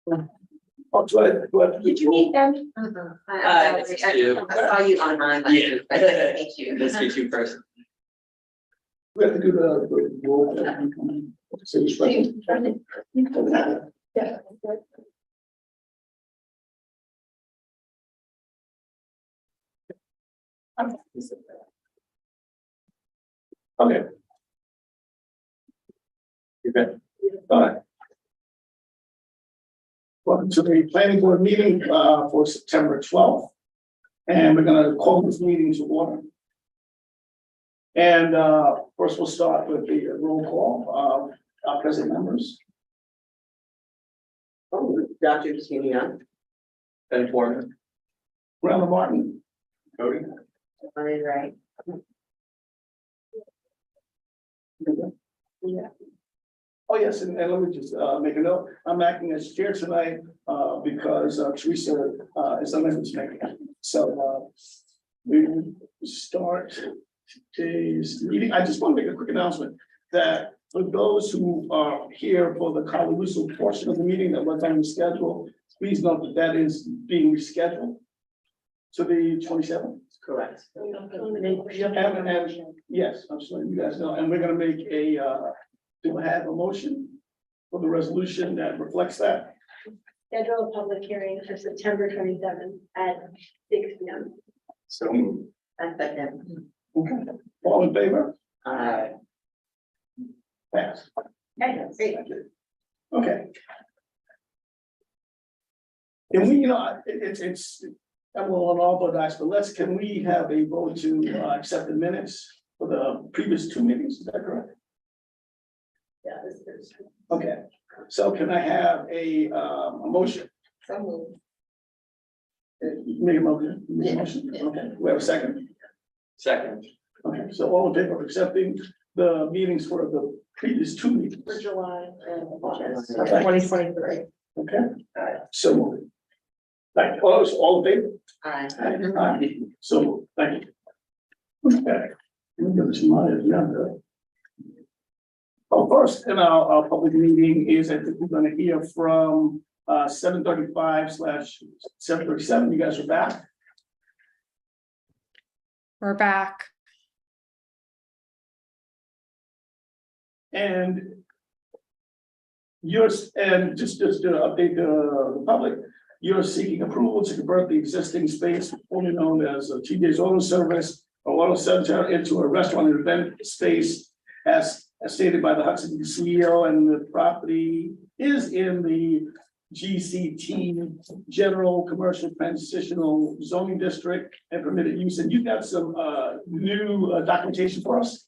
Oh, do I? Did you meet them? I saw you online. Yeah. I didn't meet you. Let's get you first. We have to do the roll. So you should- Yeah. Okay. You're good. All right. Welcome to the planning board meeting for September 12th. And we're gonna call this meeting to order. And first we'll start with the roll call our present members. Dr. Julian. Ben Foreman. Randall Martin. Cody. Right. Yeah. Oh, yes, and let me just make a note. I'm acting as chair tonight because Teresa is unable to make it. So we start today's meeting. I just want to make a quick announcement that for those who are here for the Kawaluso portion of the meeting that was on the schedule, please note that that is being rescheduled to the 27th. Correct. And yes, I'm just letting you guys know, and we're gonna make a, do I have a motion for the resolution that reflects that? Schedule a public hearing for September 27th at 6 p.m. So, I second. okay, all in favor? Pass. Okay, great. Okay. And we, it's, I'm on all the dice, but can we have a vote to accept the minutes for the previous two meetings? Is that correct? Yeah, this is. Okay, so can I have a motion? So Make a motion? Make a Yeah. motion? Okay, we have a second? Second. Okay, so all in favor of accepting the meetings for the previous two meetings? For July and August. Okay. 2023. Okay, so. Thank you. All in favor? Aye. Aye. So, thank you. Okay. Let me get this in my agenda. Oh, first, in our public meeting is that we're gonna hear from 7:35/7:37. You guys are back. We're back. And yours, and just to update the public, you're seeking approval to convert the existing space formerly known as TJ's Auto Service or Auto Center into a restaurant and event space as stated by the Hudson CEO, and the property is in the GCT General Commercial Transitional Zoning District and permitted use. And you got some new documentation for us?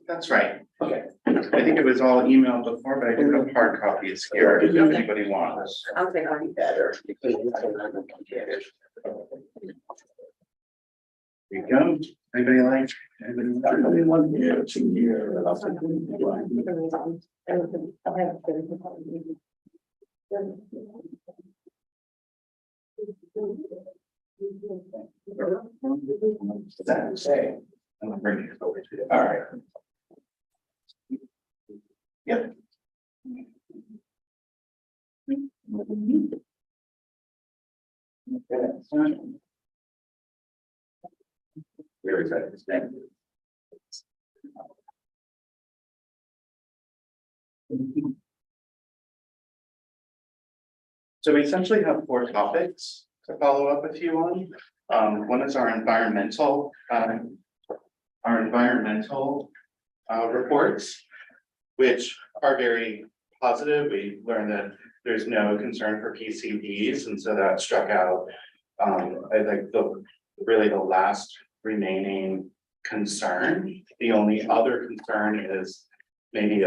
That's right. Okay. I think it was all emailed before, but I do have hard copies here if anybody wants. I'll take on better. There you go. Anybody like? Anybody like? I mean, 1 year, 2 year. I'll take Does that say? I'm gonna bring it over to you. All right. Yep. Very excited. Thank you. So we essentially have 4 topics to follow up with you on. One is our environmental reports, which are very positive. We learned that there's no concern for PCBs, and so that struck out. I think really the last remaining concern. The only other concern is maybe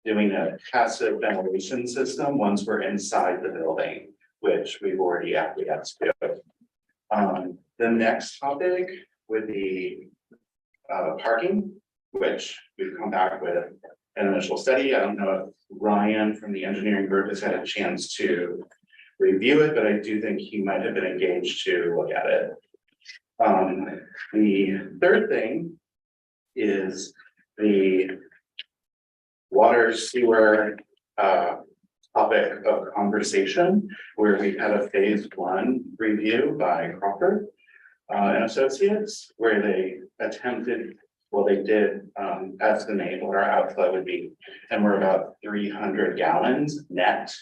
doing a passive ventilation system once we're inside the building, which we've already acquiesced to. The next topic would be parking, which we've come back with an initial study. I don't know if Ryan from the engineering group has had a chance to review it, but I do think he might have been engaged to look at it. The third thing is the water sewer topic of conversation where we had a phase one review by Crawford and Associates, where they attempted, well, they did estimate what our outflow would be. And we're about 300 gallons net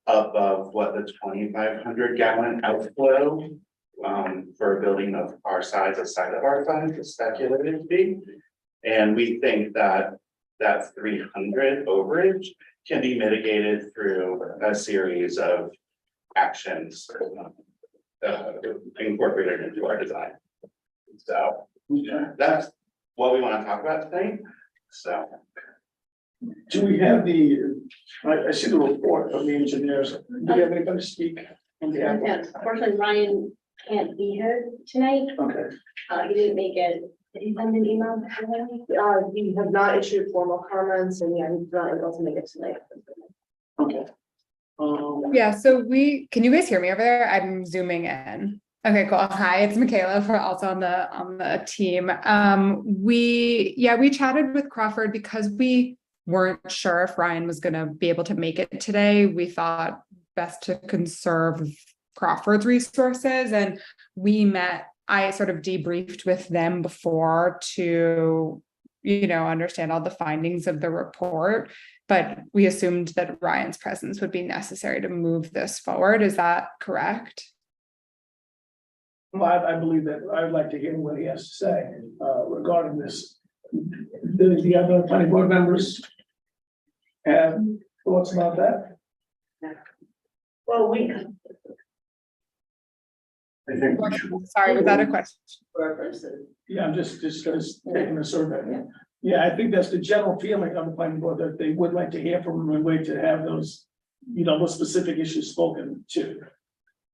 above what the 2,500 gallon outflow for a building of our size, a site of our size, is speculated to be. And we think that that 300 overage can be mitigated through a series of actions incorporated into our design. So that's what we want to talk about tonight. So Do we have I see the report of the engineers. Do we have anybody speak on behalf of? Unfortunately, Ryan can't be here tonight. Okay, He didn't make it. Did he send an email? We have not issued formal comments and yeah, he's not able to make it tonight. okay. Yeah, so can you guys hear me over there? I'm zooming in. Okay, cool. Hi, it's Michaela. We're also on the team. We chatted with Crawford because we weren't sure if Ryan was gonna be able to make it today. We thought best to conserve Crawford's resources, and I sort of debriefed with them before to, understand all the findings of the report, but we assumed that Ryan's presence would be necessary to move this forward. Is that correct? Well, I believe that I'd like to hear what he has to say regarding this. The other planning board members have thoughts about that? Well, we. I think we should. Sorry, was that a question? Yeah, I'm just taking a survey. Yeah, I think that's the general feeling of the planning board, that they would like to hear from them and wait to have those, those specific issues spoken to.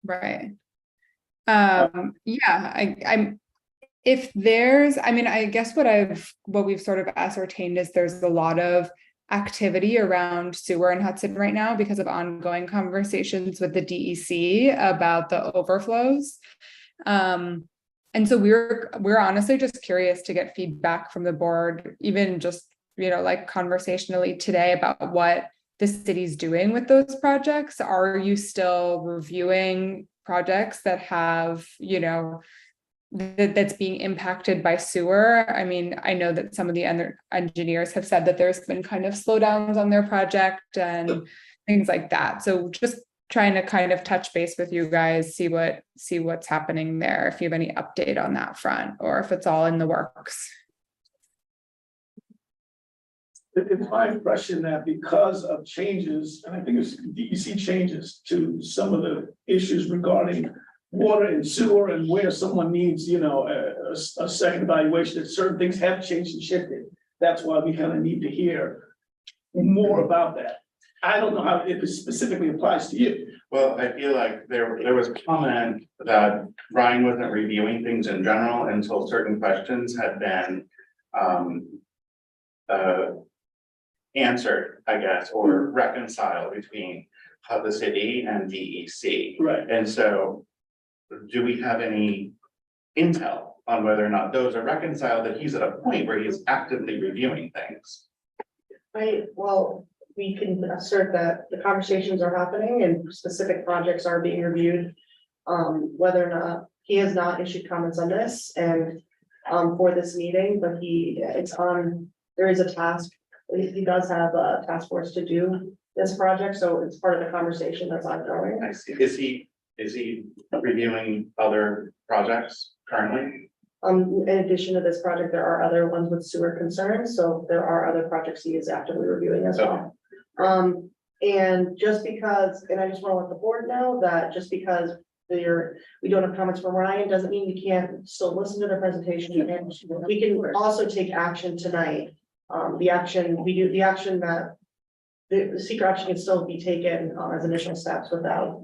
Right. I'm if there's, I guess what we've sort of ascertained is there's a lot of activity around sewer in Hudson right now because of ongoing conversations with the DEC about the overflows. And so we're honestly just curious to get feedback from the board, even just, like conversationally today, about what the city's doing with those projects. Are you still reviewing projects that have, that's being impacted by sewer? I know that some of the other engineers have said that there's been kind of slowdowns on their project and things like that. So just trying to kind of touch base with you guys, see what's happening there, if you have any update on that front, or if it's all in the works. It's my impression that because of changes, and I think it's DEC changes to some of the issues regarding water and sewer and where someone needs, a second evaluation, that certain things have changed and shifted. That's why we kind of need to hear more about that. I don't know how it specifically applies to you. well, I feel like there was a comment that Ryan wasn't reviewing things in general until certain questions had been answered, I guess, or reconciled between the city and DEC. Right. And so, do we have any intel on whether or not those are reconciled, that he's at a point where he's actively reviewing things? Well, we can assert that the conversations are happening and specific projects are being reviewed. Whether or not, he has not issued comments on this and for this meeting, but there is a task. He does have a task force to do this project, so it's part of the conversation that's ongoing. I see. Is he reviewing other projects currently? In addition to this project, there are other ones with sewer concerns, so there are other projects he is actively reviewing as well. And just because, and I just want to let the board know that just because we don't have comments from Ryan, doesn't mean we can't still listen to the presentation, and we can also take action tonight. The secret action can still be taken as initial steps without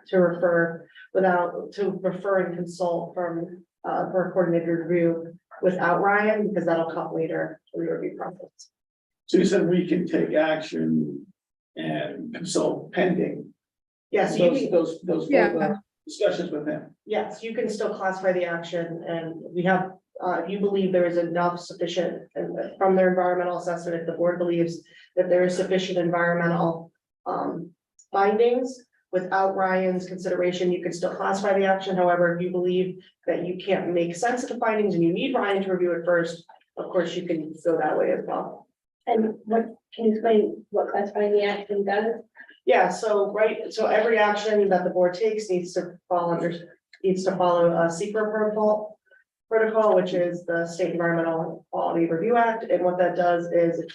to refer and consult for a coordinated review without Ryan, because that'll come later in the review process. So you said we can take action and consult pending Yes, those Yeah. discussions with him. yes, you can still classify the action, and we have, if you believe there is enough sufficient, and from their environmental assessment, if the board believes that there is sufficient environmental findings. Without Ryan's consideration, you could still classify the action. However, if you believe that you can't make sense of the findings and you need Ryan to review it first, of course, you can go that way as well. And what, can you explain what classifying the action does? Yeah, so, right, so every action that the board takes needs to fall under, needs to follow a secret protocol, which is the State Environmental Quality Review Act, and what that does is it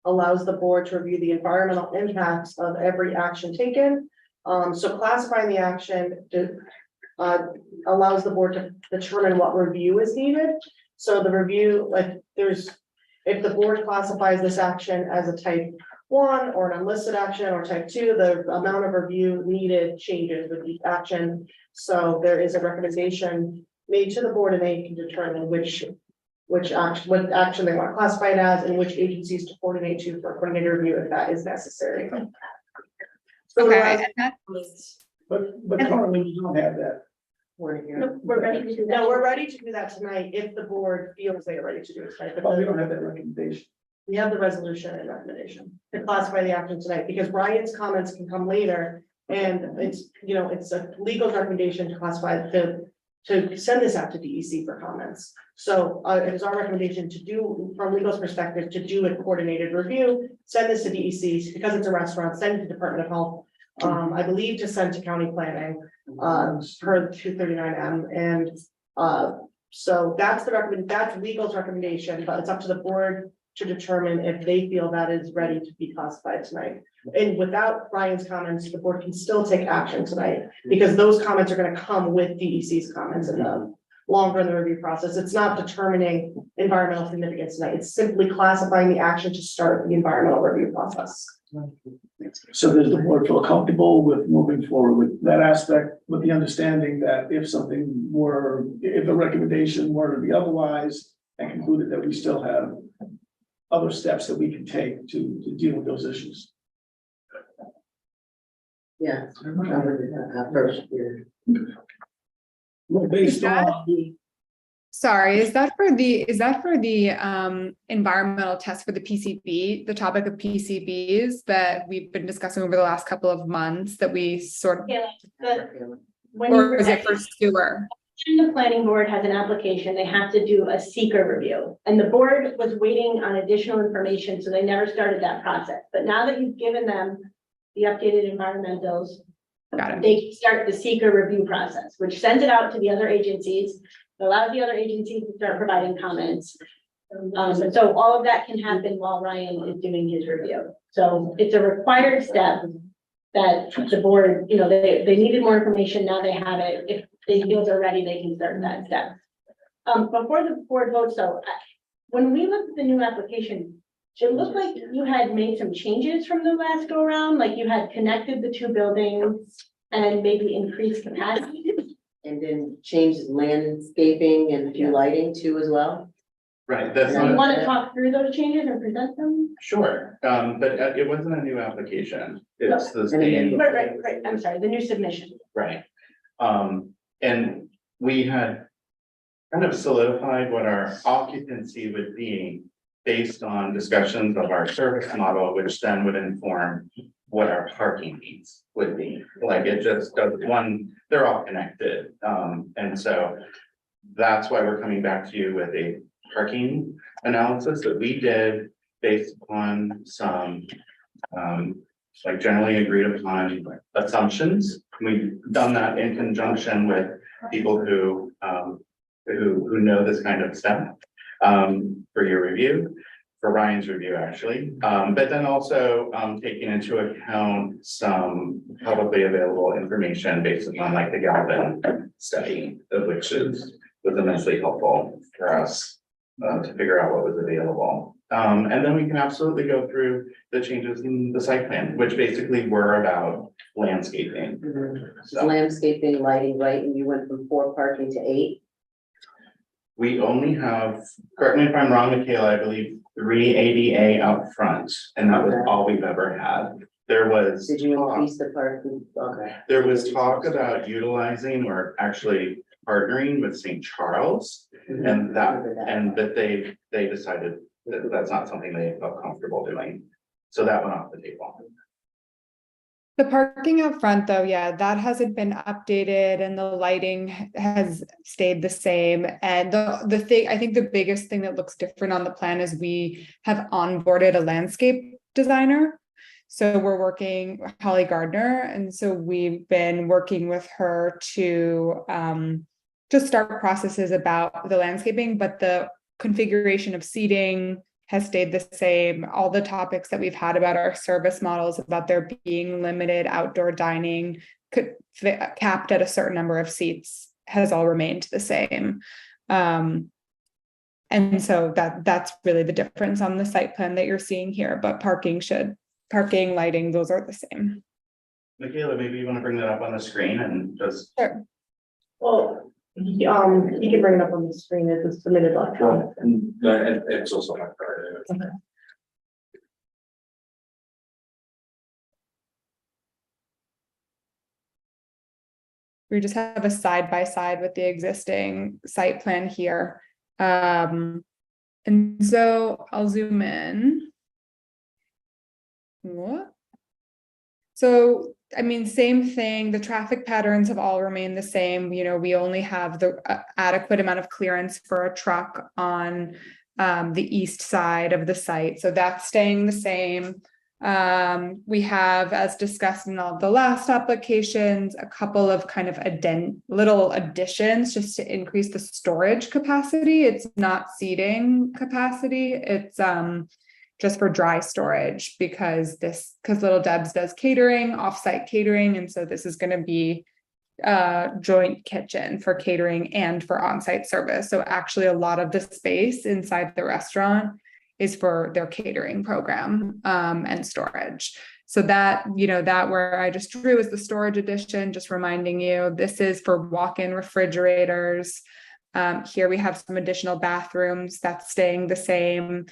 allows the board to review the environmental impacts of every action taken. So classifying the action allows the board to determine what review is needed. So the review, like, if the board classifies this action as a type 1 or an unlisted action or type 2, the amount of review needed changes with each action. So there is a recommendation made to the board, and they can determine what action they want to classify it as and which agencies to coordinate to for coordinated review if that is necessary. So Okay, and that, But currently we don't have that. No, we're ready to do that. No, we're ready to do that tonight if the board feels they are ready to do it tonight. But we don't have that recommendation. We have the resolution and recommendation to classify the action tonight, because Ryan's comments can come later. And it's, you know, it's a legal recommendation to classify, to send this out to DEC for comments. So it is our recommendation to do, from legal's perspective, to do a coordinated review, send this to DEC, because it's a restaurant, send it to Department of Health. I believe to send to county planning, per 239M, and so that's that's legal's recommendation, but it's up to the board to determine if they feel that is ready to be classified tonight. And without Ryan's comments, the board can still take action tonight, because those comments are gonna come with DEC's comments in the longer in the review process. It's not determining environmental significance tonight, it's simply classifying the action to start the environmental review process. So does the board feel comfortable with moving forward with that aspect, with the understanding that if a recommendation were to be otherwise, and concluded that we still have other steps that we can take to deal with those issues? Yeah. First year. Well, based on sorry, is that for the environmental test for the PCB, the topic of PCBs that we've been discussing over the last couple of months that we sort of, Yeah, when or is it for sewer? the planning board has an application, they have to do a seeker review. And the board was waiting on additional information, so they never started that process. But now that you've given them the updated environmentals, Got it. they can start the seeker review process, which sends it out to the other agencies, allows the other agencies to start providing comments. And so all of that can happen while Ryan is doing his review. So it's a required step that the board, you know, they needed more information, now they have it. If they feel they're ready, they can start that step. Before the board votes though, when we looked at the new application, it looked like you had made some changes from the last go around, like you had connected the two buildings and maybe increased capacity. And then change landscaping and a few lighting too as well. Right, that's Do you not, want to talk through those changes and present them? sure, but it wasn't a new application, it's the same. Right, I'm sorry, the new submission. Right. And we had kind of solidified what our occupancy would be based on discussions of our service model, which then would inform what our parking needs would be. Like it just does they're all connected. And so that's why we're coming back to you with a parking analysis that we did based upon some like generally agreed upon assumptions. We've done that in conjunction with people who know this kind of stuff for your review, for Ryan's review, actually. But then also taking into account some publicly available information based upon like the Galvin study, which was immensely helpful for us to figure out what was available. And then we can absolutely go through the changes in the site plan, which basically were about landscaping. So Landscaping, lighting, right, and you went from 4 parking to 8. we only have, correct me if I'm wrong, Michaela, I believe 3 ADA out front, and that was all we've ever had. There was Did you increase the parking? Okay. There was talk about utilizing or actually partnering with St. Charles, and that they decided that that's not something they felt comfortable doing. So that went off the table. The parking out front, though, yeah, that hasn't been updated and the lighting has stayed the same. And the thing, I think the biggest thing that looks different on the plan is we have onboarded a landscape designer. So we're working Holly Gardner, and so we've been working with her to just start processes about the landscaping, but the configuration of seating has stayed the same. All the topics that we've had about our service models, about there being limited outdoor dining, capped at a certain number of seats, has all remained the same. And so that's really the difference on the site plan that you're seeing here, but parking, lighting, those are the same. Michaela, maybe you want to bring that up on the screen and just. Sure. Well, you can bring it up on the screen as it's submitted electronic. And it's also not part. We just have a side by side with the existing site plan here. And so I'll zoom in. What? So, I mean, same thing, the traffic patterns have all remained the same. You know, we only have the adequate amount of clearance for a truck on the east side of the site. So that's staying the same. We have, as discussed in all the last applications, a couple of kind of little additions just to increase the storage capacity. It's not seating capacity. It's just for dry storage because Little Deb's does catering, offsite catering. And so this is going to be a joint kitchen for catering and for on-site service. So actually a lot of the space inside the restaurant is for their catering program and storage. So that, that where I just drew is the storage addition, just reminding you, this is for walk-in refrigerators. Here we have some additional bathrooms that's staying the same.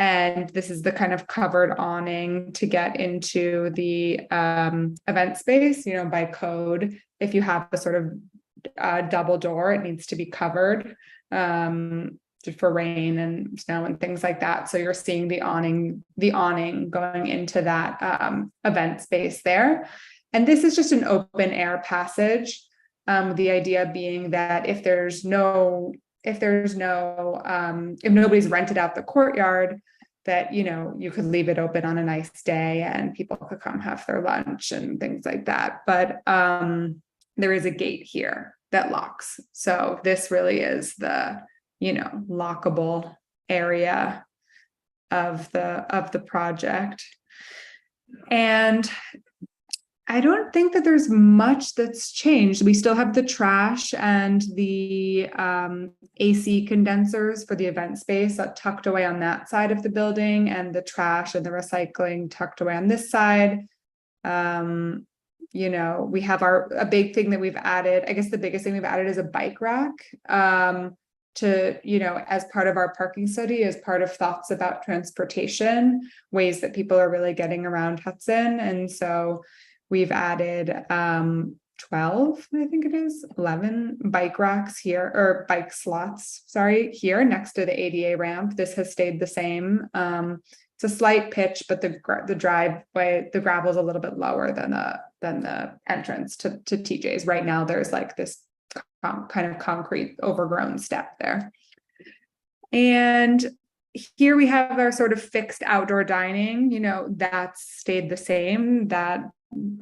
And this is the kind of covered awning to get into the event space, by code. If you have a sort of double door, it needs to be covered for rain and snow and things like that. So you're seeing the awning going into that event space there. And this is just an open air passage. The idea being that if nobody's rented out the courtyard, that, you could leave it open on a nice day and people could come have their lunch and things like that. But there is a gate here that locks. So this really is the, lockable area of the project. And I don't think that there's much that's changed. We still have the trash and the AC condensers for the event space tucked away on that side of the building, and the trash and the recycling tucked away on this side. We have a big thing that we've added. I guess the biggest thing we've added is a bike rack as part of our parking study, as part of thoughts about transportation, ways that people are really getting around Hudson. And so we've added 12, I think it is 11 bike racks here, or bike slots, here next to the ADA ramp. This has stayed the same. It's a slight pitch, but the driveway, the gravel is a little bit lower than the entrance to TJ's. Right now, there's like this kind of concrete overgrown step there. And here we have our sort of fixed outdoor dining, that's stayed the same. That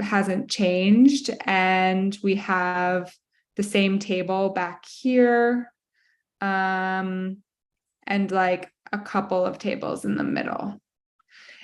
hasn't changed. And we have the same table back here. And like a couple of tables in the middle.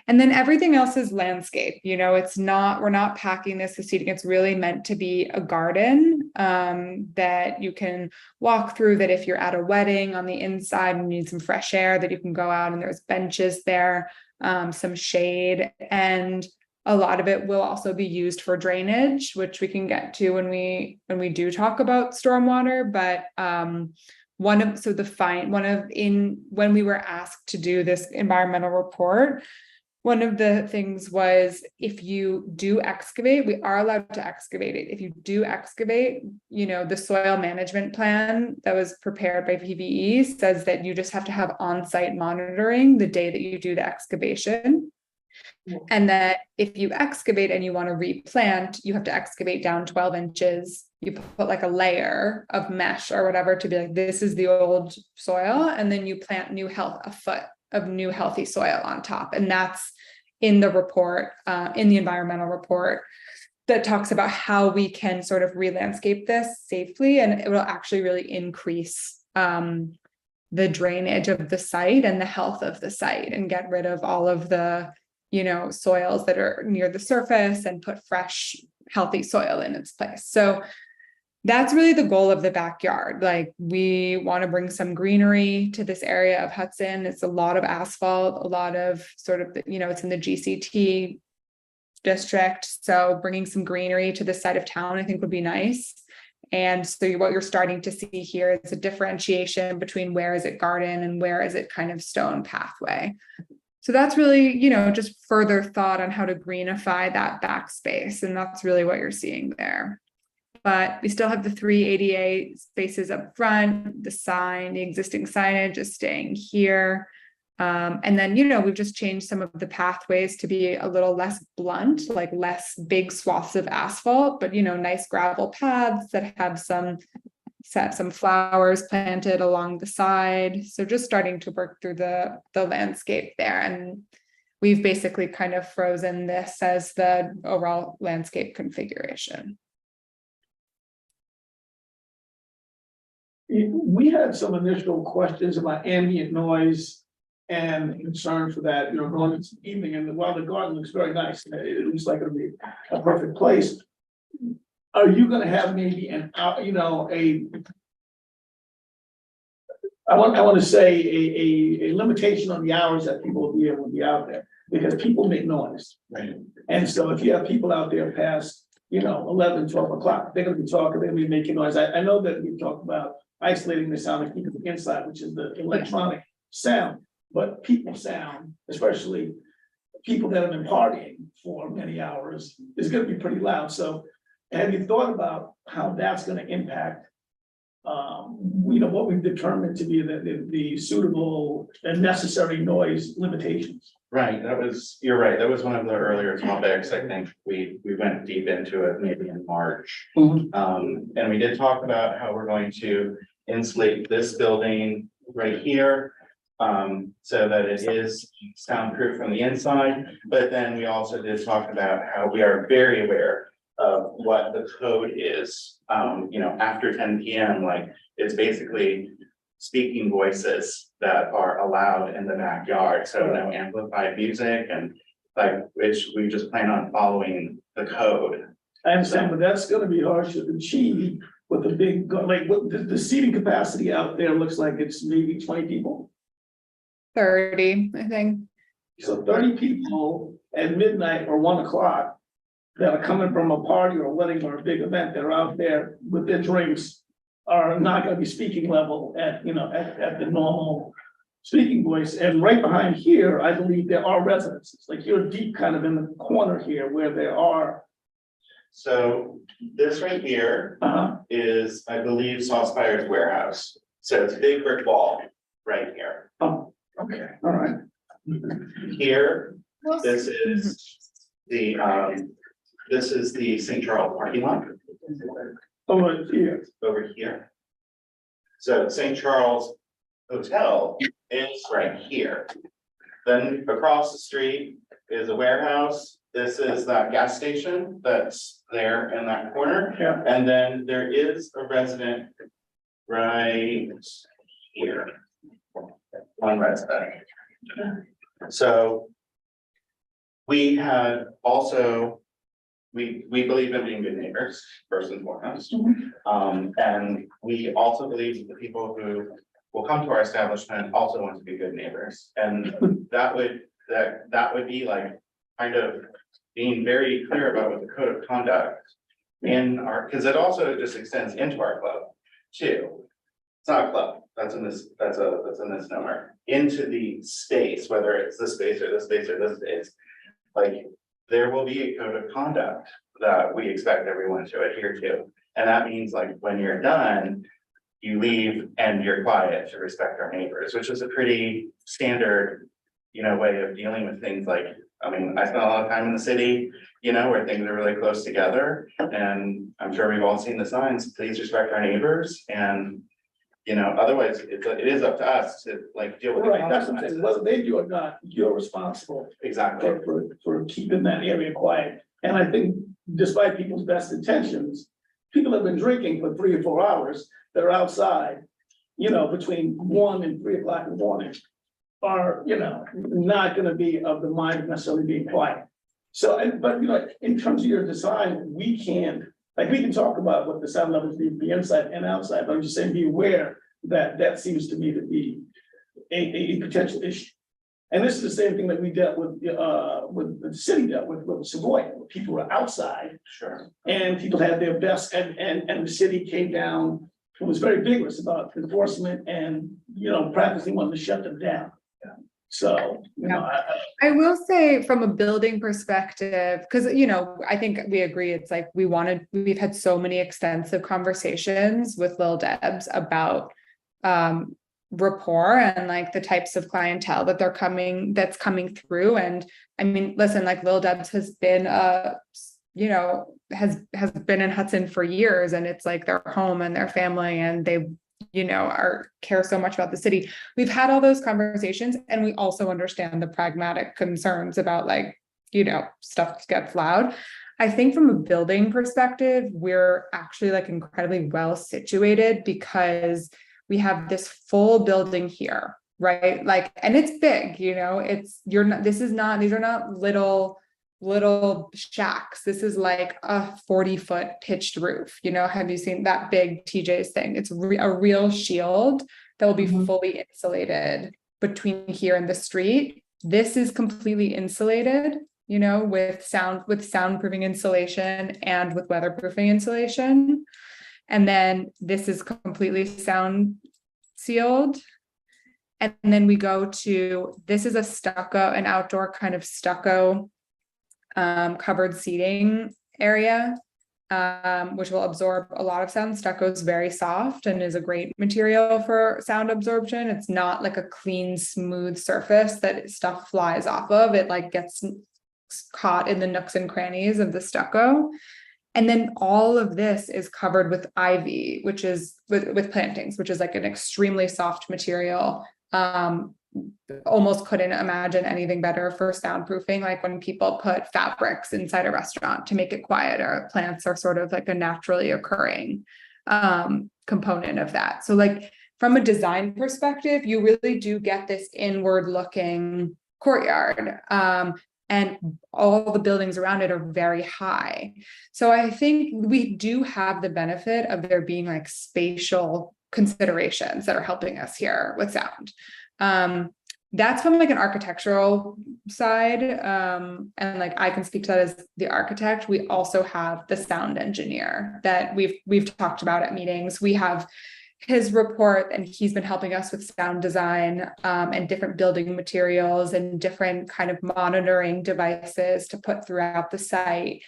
And then everything else is landscape. We're not packing this as seating. It's really meant to be a garden that you can walk through, that if you're at a wedding on the inside and need some fresh air, that you can go out and there's benches there, some shade, and a lot of it will also be used for drainage, which we can get to when we do talk about stormwater. But when we were asked to do this environmental report, one of the things was, if you do excavate, we are allowed to excavate it. If you do excavate, the soil management plan that was prepared by PVE says that you just have to have on-site monitoring the day that you do the excavation. And that if you excavate and you want to replant, you have to excavate down 12 inches. You put like a layer of mesh or whatever to be like, this is the old soil. And then you plant a foot of new healthy soil on top. And that's in the report, in the environmental report, that talks about how we can sort of re-landscape this safely, and it will actually really increase the drainage of the site and the health of the site, and get rid of all of the, soils that are near the surface and put fresh, healthy soil in its place. So that's really the goal of the backyard. Like, we want to bring some greenery to this area of Hudson. It's a lot of asphalt, a lot of sort of, it's in the GCT district. So bringing some greenery to this side of town, I think would be nice. And so what you're starting to see here is a differentiation between where is it garden and where is it kind of stone pathway. So that's really, just further thought on how to greenify that backspace. And that's really what you're seeing there. But we still have the 3 ADA spaces up front, the sign, the existing signage is staying here. And then, we've just changed some of the pathways to be a little less blunt, like less big swaths of asphalt, but, nice gravel paths that have some flowers planted along the side. So just starting to work through the landscape there. And we've basically kind of frozen this as the overall landscape configuration. We had some initial questions about ambient noise and concern for that, going into the evening, and while the garden looks very nice, it looks like it'll be a perfect place. Are you gonna have maybe I want to say a limitation on the hours that people will be able to be out there, because people make noise. Right. And so if you have people out there past, 11, 12 o'clock, they're gonna be talking, they're gonna be making noise. I know that we talked about isolating the sound and keeping it inside, which is the electronic sound, but people sound, especially people that have been partying for many hours, is gonna be pretty loud. So have you thought about how that's gonna impact what we've determined to be the suitable and necessary noise limitations? Right, you're right, that was one of the earlier topics. I think we went deep into it maybe in March. And we did talk about how we're going to insulate this building right here, so that it is soundproof from the inside. But then we also did talk about how we are very aware of what the code is, after 10 p.m. Like, it's basically speaking voices that are allowed in the backyard, so no amplified music, and which we just plan on following the code. I understand, but that's gonna be hard to achieve with the big, what the seating capacity out there looks like it's maybe 20 people. 30, I think. So 30 people at midnight or 1 o'clock that are coming from a party or a wedding or a big event, that are out there with their drinks, are not gonna be speaking level at the normal speaking voice. And right behind here, I believe there are residences, like you're deep kind of in the corner here where there are. So this right here is, I believe, Sawspire's warehouse. So it's a big brick wall right here. Oh, okay, all right. Here, this is the St. Charles parking lot Over here. over here. So St. Charles Hotel is right here. Then across the street is a warehouse. This is that gas station that's there in that corner. Yeah. And then there is a resident right here. One resident. So we had also, we believe in being good neighbors, first and foremost. And we also believe that the people who will come to our establishment also want to be good neighbors. And that would be like kind of being very clear about what the code of conduct in our, because it also just extends into our club too. It's not a club, that's a misnomer, into the space, whether it's this space or this space or this space. Like, there will be a code of conduct that we expect everyone to adhere to. And that means, like, when you're done, you leave and you're quiet to respect our neighbors, which is a pretty standard, way of dealing with things like I mean, I spent a lot of time in the city, you know, where things are really close together. And I'm sure we've all seen the signs, please respect our neighbors and, you know, otherwise it is up to us to like deal with. the Right, that's what I'm saying, consequences. whether they do or not, you're responsible Exactly. for keeping that area quiet. And I think despite people's best intentions, people have been drinking for 3 or 4 hours that are outside, you know, between 1 and 3 o'clock in the morning. Are, you know, not gonna be of the mind of necessarily being quiet. So, but you know, in terms of your design, we can't, like, we can talk about what the sound levels be inside and outside, but I'm just saying, be aware that that seems to me to be a potential issue. And this is the same thing that we dealt with the city dealt with Savoy, where people were outside Sure. and people had their best, and the city came down, and was very vigorous about enforcement and, you know, practically wanted to shut them down. So, you know, I will say from a building perspective, because, you know, I think we agree, it's like we've had so many extensive conversations with Lil Debs about rapport and like the types of clientele that that's coming through. And I mean, listen, like Lil Debs has been you know, has been in Hudson for years, and it's like their home and their family, and they, you know, care so much about the city. We've had all those conversations, and we also understand the pragmatic concerns about, like, you know, stuff gets loud. I think from a building perspective, we're actually like incredibly well situated because we have this full building here, right? Like, and it's big, you know, these are not little shacks. This is like a 40-foot pitched roof. You know, have you seen that big TJ's thing? It's a real shield that will be fully insulated between here and the street. This is completely insulated, you know, with soundproofing insulation and with weatherproofing insulation. And then this is completely sound sealed. And then we go to, this is an outdoor kind of stucco covered seating area, which will absorb a lot of sound. Stucco is very soft and is a great material for sound absorption. It's not like a clean, smooth surface that stuff flies off of. It like gets caught in the nooks and crannies of the stucco. And then all of this is covered with ivy, which is with plantings, which is like an extremely soft material. Almost couldn't imagine anything better for soundproofing. Like when people put fabrics inside a restaurant to make it quieter, plants are sort of like a naturally occurring component of that. So like from a design perspective, you really do get this inward looking courtyard. And all the buildings around it are very high. So I think we do have the benefit of there being like spatial considerations that are helping us here with sound. That's from like an architectural side. And like I can speak to that as the architect. We also have the sound engineer that we've talked about at meetings. We have his report, and he's been helping us with sound design and different building materials and different kind of monitoring devices to put throughout the site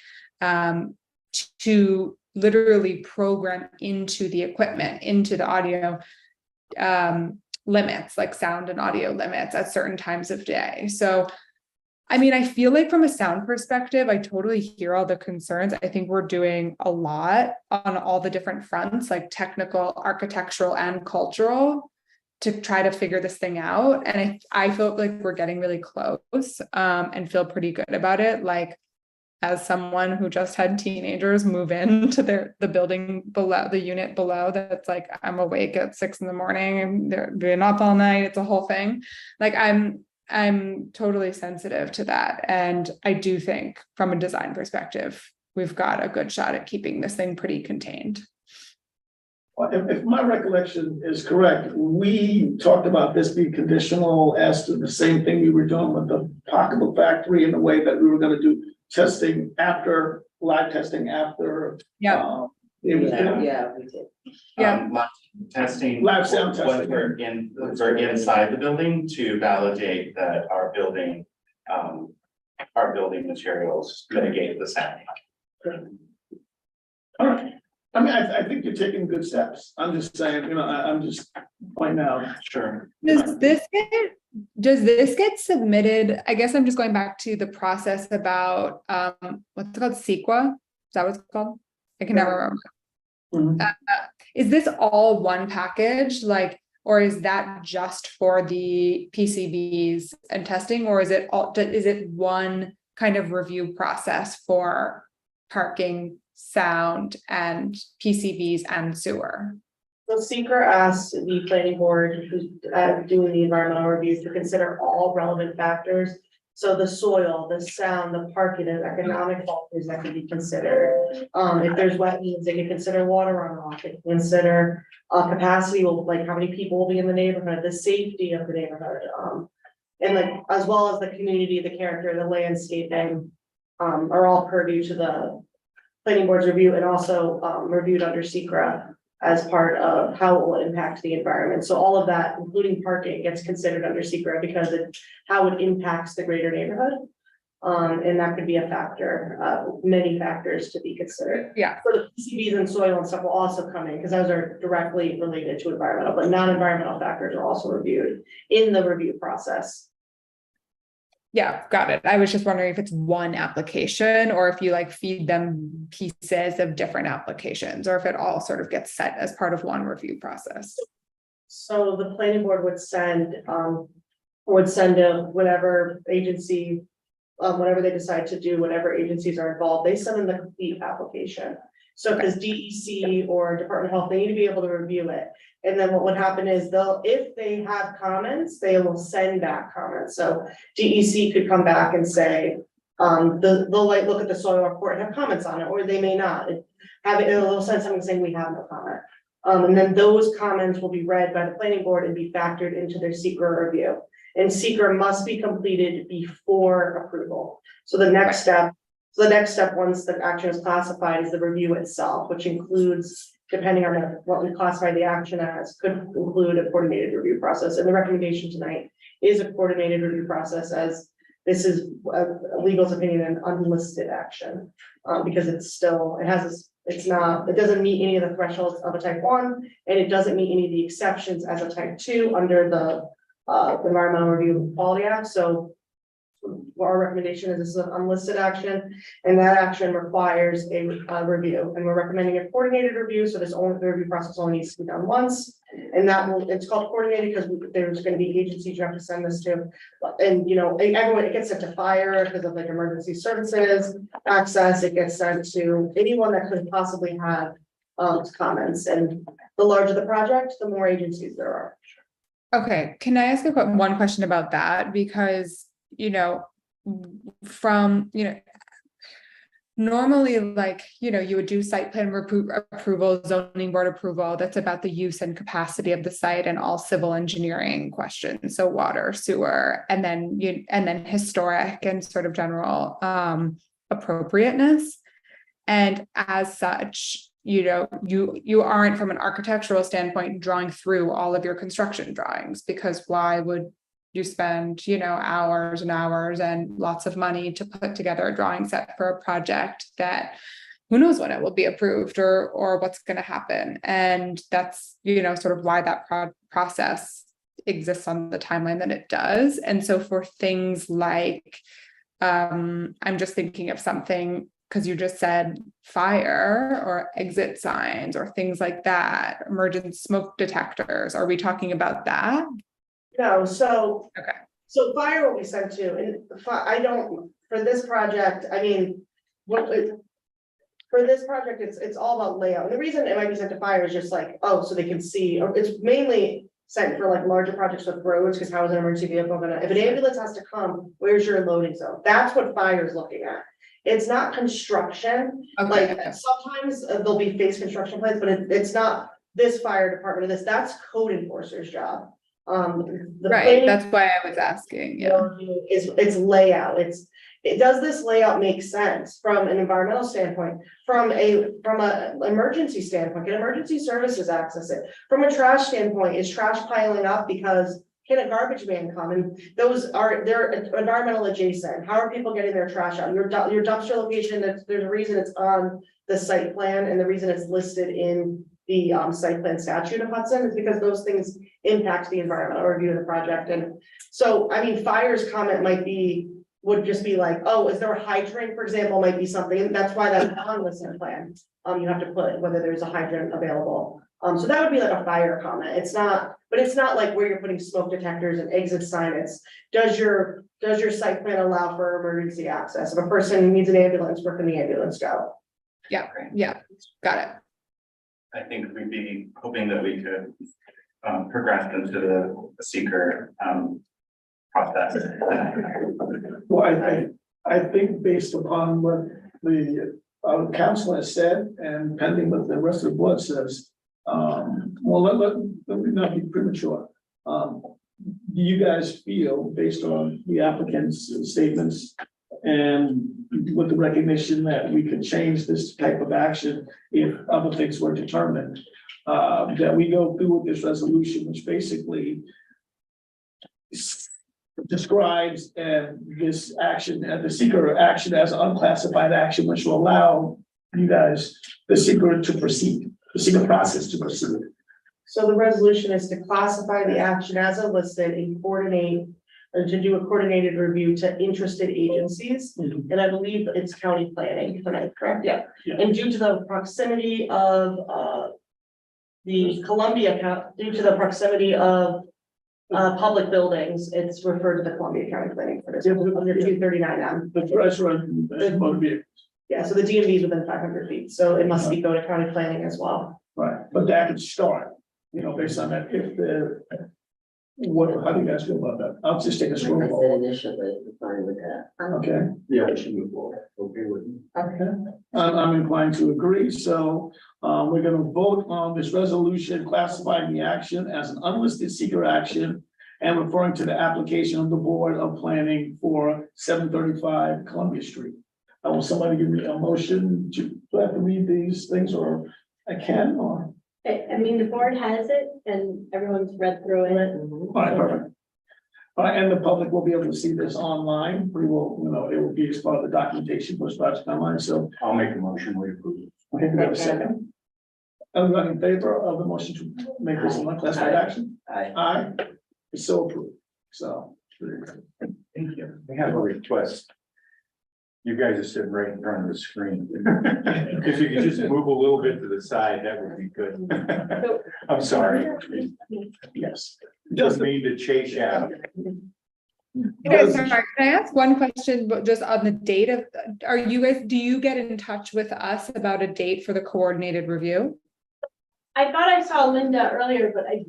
to literally program into the equipment, into the audio limits, like sound and audio limits at certain times of day. So, I mean, I feel like from a sound perspective, I totally hear all the concerns. I think we're doing a lot on all the different fronts, like technical, architectural, and cultural, to try to figure this thing out. And I feel like we're getting really close and feel pretty good about it. Like, as someone who just had teenagers move into the building below, the unit below, that's like, I'm awake at 6 a.m. and they're doing up all night. It's a whole thing. Like I'm totally sensitive to that. And I do think from a design perspective, we've got a good shot at keeping this thing pretty contained. Well, if my recollection is correct, we talked about this being conditional as to the same thing we were doing with the pocketbook factory in the way that we were going to do testing after, live testing after. Yeah. It was, Yeah, we did. Yeah. Live testing. Live sound when testing. we're inside the building to validate that our building materials mitigate the sound. all right. I mean, I think you're taking good steps. I'm just saying, you know, I'm just point out. Sure. Does this get submitted? I guess I'm just going back to the process about, what's it called, CEQA? Is that what it's called? I can never remember. Mhm. Is this all one package, like, or is that just for the PCBs and testing, or is it one kind of review process for parking, sound, and PCBs and sewer? So seeker asked the planning board who's doing the environmental review to consider all relevant factors. So the soil, the sound, the parking, and economic factors that can be considered. If there's wetlands, they can consider water runoff, they can consider capacity, like how many people will be in the neighborhood, the safety of the neighborhood. And like, as well as the community, the character, the landscaping, are all purview to the planning board's review and also reviewed under SECRA as part of how it will impact the environment. So all of that, including parking, gets considered under SECRA because how it impacts the greater neighborhood. And that could be a factor, many factors to be considered. Yeah. For the PCBs and soil and stuff will also come in because those are directly related to environmental, but non-environmental factors are also reviewed in the review process. Yeah, got it. I was just wondering if it's one application or if you like feed them pieces of different applications, or if it all sort of gets set as part of one review process. So the planning board would send to whatever agency, whatever they decide to do, whatever agencies are involved, they send them the complete application. So because DEC or Department of Health, they need to be able to review it. And then what would happen is if they have comments, they will send back comments. So DEC could come back and say, they'll like look at the soil report and have comments on it, or they may not it'll send something saying we have no comment. And then those comments will be read by the planning board and be factored into their SECRA review. And SECRA must be completed before approval. So the next step, once the action is classified, is the review itself, which includes, depending on what we classify the action as, could include a coordinated review process. And the recommendation tonight is a coordinated review process, as this is a legal's opinion, an unlisted action, because it doesn't meet any of the thresholds of a type 1, and it doesn't meet any of the exceptions as a type 2 under the Environmental Review and Quality Act. So our recommendation is this is an unlisted action, and that action requires a review, and we're recommending a coordinated review. So the review process only needs to be done once, and it's called coordinated because there's going to be agencies you have to send this to, and everyone, it gets sent to fire because of like emergency services access. It gets sent to anyone that could possibly have comments, and the larger the project, the more agencies there are. Okay, can I ask one question about that? Because normally, you would do site plan approval, zoning board approval. That's about the use and capacity of the site and all civil engineering questions. So water, sewer, and then historic and sort of general appropriateness. And as such, you aren't, from an architectural standpoint, drawing through all of your construction drawings, because why would you spend, hours and hours and lots of money to put together a drawing set for a project that who knows when it will be approved or what's going to happen. And that's, sort of why that process exists on the timeline that it does. And so for things like, I'm just thinking of something, because you just said fire or exit signs or things like that, emergent smoke detectors. Are we talking about that? No, so. Okay. So fire will be sent to, and for this project, for this project, it's all about layout. And the reason it might be sent to fire is just like, so they can see, it's mainly sent for like larger projects with roads, because how is an emergency vehicle if an ambulance has to come, where's your loading zone? That's what fire is looking at. It's not construction. Okay. Like sometimes there'll be phase construction plans, but it's not this fire department of this, that's code enforcer's job. Right, that's why I was asking. Yeah. It's layout. Does this layout make sense from an environmental standpoint, from a emergency standpoint? Can emergency services access it? From a trash standpoint, is trash piling up because can a garbage man come? And they're environmental adjacent. How are people getting their trash out? Your dumpster location, there's a reason it's on the site plan, and the reason it's listed in site plan statute of Hudson, is because those things impact the environmental review of the project. And so, I mean, fire's comment would just be like, oh, is there a hydrant, for example, might be something, and that's why that's on the site plan. You have to put whether there's a hydrant available. So that would be like a fire comment. It's not, but it's not like where you're putting smoke detectors and exit sign. It's, does your site plan allow for emergency access? If a person needs an ambulance, where can the ambulance go? Yeah, got it. I think we'd be hoping that we could progress into the seeker process. Well, I think based upon what the council has said and pending what the rest of the board says, well, let me not be premature. Do you guys feel, based on the applicant's statements and with the recognition that we could change this type of action if other things were determined, that we go through with this resolution, which basically describes this action and the seeker action as unclassified action, which will allow you guys, the seeker to proceed, the seeker process to proceed. So the resolution is to classify the action as a listed and coordinate, or to do a coordinated review to interested agencies. And I believe it's county planning, if I'm correct, yeah. Yeah. And due to the proximity of the Columbia, due to the proximity of public buildings, it's referred to the Columbia County Planning for this, under 239M. The threshold and motor vehicle. Yeah, so the DMV is within 500 feet, so it must be go to county planning as well. Right, but that could start, based on that, if how do you guys feel about that? I'll just take a Like I scroll said forward, initially, I'm fine with that. okay? Yeah, I should move forward. Okay with me. Okay. I'm inclined to agree, so, we're gonna vote on this resolution classifying the action as an unlisted seeker action and referring to the application of the Board of Planning for 735 Columbia Street. Will somebody give me a motion do I have to read these things, or I can, or? I mean, the board has it and everyone's read through it. All right, perfect. All right, and the public will be able to see this online. We will, it will be as part of the documentation for project online, so. I'll make a motion, we approve. Okay, we have a second. Everyone in favor of the motion to make this an unclassified action? Aye. It's so approved, so. Thank you. We have a request. You guys are sitting right in front of the screen. If you could just move a little bit to the side, that would be good. I'm sorry. Yes. Just mean to chase you out. Okay, sorry, can I ask one question, but just on the date of, do you get in touch with us about a date for the coordinated review? I thought I saw Linda earlier, but I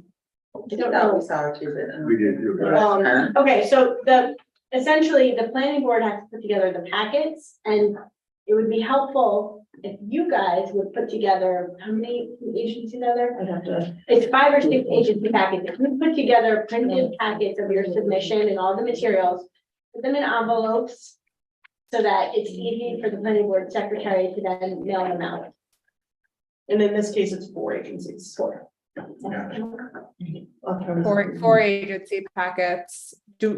don't know. We did do it. Okay, so essentially, the planning board has to put together the packets, and it would be helpful if you guys would put together, how many agencies are there? I'd have to, It's 5 or 6 agency packets. If you put together printed packets of your submission and all the materials, put them in envelopes so that it's easy for the planning board secretary to then mail them out. and in this case, it's 4 agencies. Four. Four agency packets,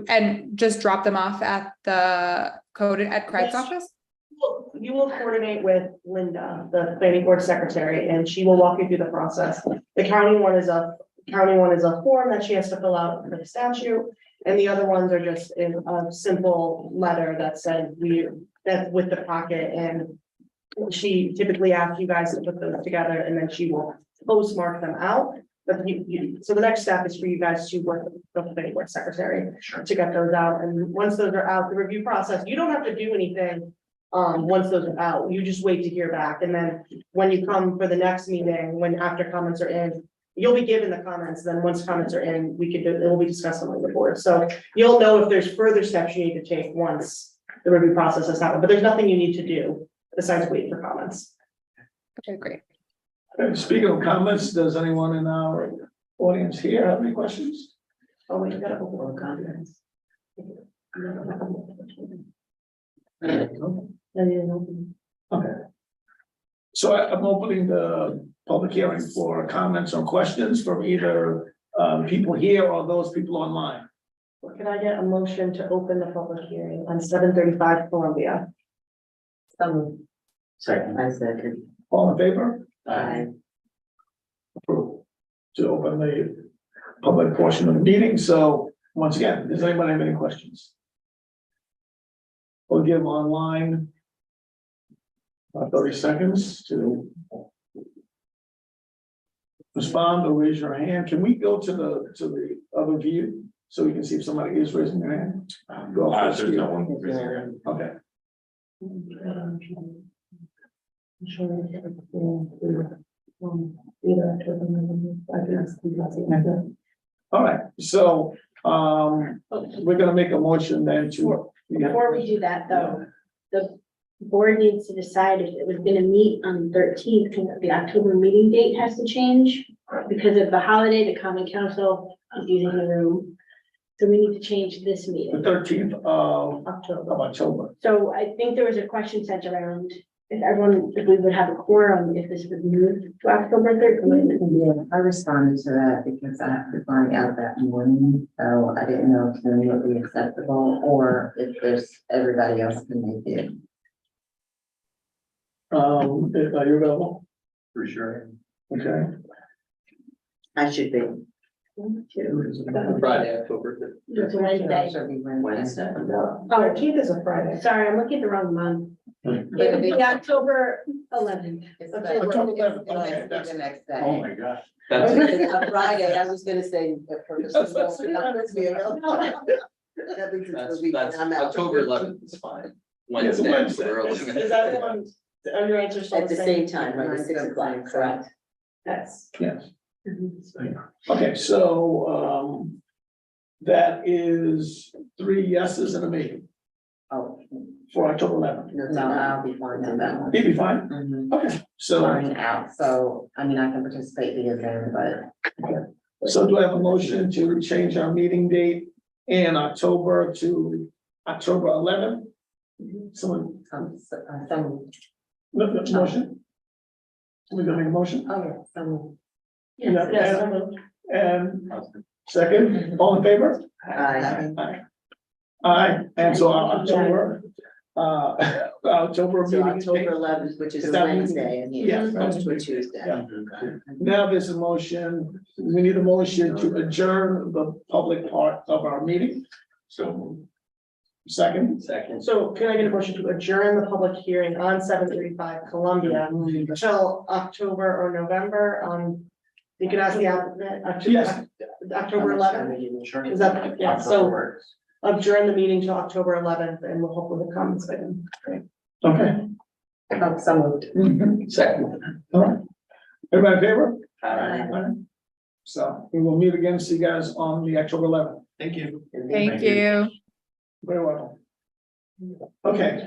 and just drop them off at the code at Craig's Yes. office? You will coordinate with Linda, the planning board secretary, and she will walk you through the process. The county one is a form that she has to fill out for the statute. And the other ones are just in a simple letter that said that's with the packet, and she typically asks you guys to put those together, and then she will postmark them out. But so the next step is for you guys to work with the planning board secretary to get those out. And once those are out, the review process, you don't have to do anything. Once those are out, you just wait to hear back. And then when you come for the next meeting, when after comments are in, you'll be given the comments. Then once comments are in, it will be discussed among the board. So you'll know if there's further steps you need to take once the review process has happened, but there's nothing you need to do besides wait for comments. Okay, great. And speaking of comments, does anyone in our audience here have any questions? Oh, wait, you gotta open Or the comments. Okay. So I'm opening the public hearing for comments or questions from either people here or those people online. Can I get a motion to open the public hearing on 735 Columbia? Some, Second. I said, All in favor? I, to open the public portion of the meeting, so once again, does anybody have any questions? We'll give online 30 seconds to respond or raise your hand. Can we go to the other view so we can see if somebody is raising their hand? Go first. There's no one raising their hand. Okay. All right, so, we're gonna make a motion then to. Before we do that, though, the board needs to decide if it was gonna meet on the 13th, because the October meeting date has to change. Because of the holiday, the common council is using the room. So we need to change this The meeting. 13th of October. So I think there was a question sent around if we would have a quorum if this was moved to October 13th. Yeah, I responded to that because I have to find out that morning, so I didn't know if it would be acceptable or if there's everybody else can make it. Are you available? For sure. Okay. I should be. Friday, October. It's a Wednesday. Should be Wednesday. Oh, 13th is a Friday. sorry, I'm looking at the wrong month. It would be October 11th. It's October 11th, the okay, next- that's- the next Oh, day. my gosh. It's a Friday, I was gonna say. That's- October 11th is fine. Yes, Wednesday. Wednesday. October Is 11th. that one, are your answers still At the same time, right, at 6 o'clock, correct? Yes. Yes. Okay, so, that is 3 yeses and a maybe Oh, for October 11th. no, I'll be fine on that one. You'd be fine? Mhm. Okay, so, Flying out, so, I mean, I can participate via Zoom, but so do I have a motion to change our meeting date in October to October 11th? Someone, some, motion? Somebody gonna make a motion? oh, yeah, some. Yeah, Yes. And second, all in favor? Aye. Aye, and so our October, October So meeting. is October changed. 11th, which is Is a that- Wednesday, and Yeah. it's supposed to a Tuesday. Yeah. Now there's a motion, we need a motion to adjourn the public part of our meeting. So. Second, Second. So can I get a motion to adjourn the public hearing on 735 Columbia until October or November? You can ask the applicant, Yes. October 11th, is that, yeah, so adjourn the meeting to October 11th and we'll hopefully have comments by then. okay. Oh, so moved. Second. All right. Everybody in favor? Aye. So we will meet again, see you guys on the October 11th. Thank you. Thank you. Very well. Okay,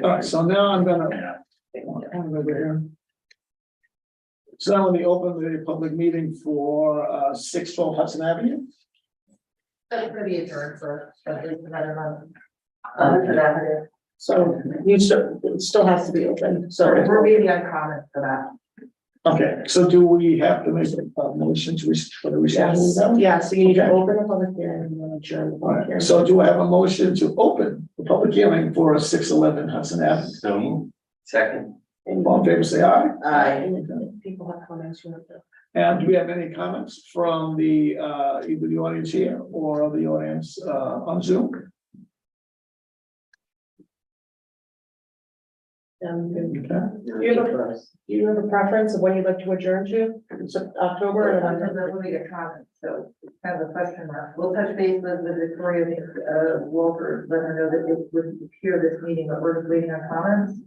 all right, so now I'm gonna. Over here. So now let me open the public meeting for 612 Hudson Avenue. That's gonna be adjourned for another month. So it still has to be open, so. We're really on comment for that. Okay, so do we have to make a motion to for the rescheduling? Yes, now? yeah, so you need to Okay. open the public hearing and then adjourn the All public right, hearing. so do I have a motion to open the public hearing for 611 Hudson Avenue? So. Second. All in favor, say aye. Aye. People have comments, you have to. And do we have any comments from the either the audience here or the audience on Zoom? Okay. Do you have a preference of when you'd like to adjourn to? Is it October or November? We'll make a comment, so kind of a question mark. We'll touch base with Victoria, Walker, let her know that it would appear this meeting, but we're just waiting on comments.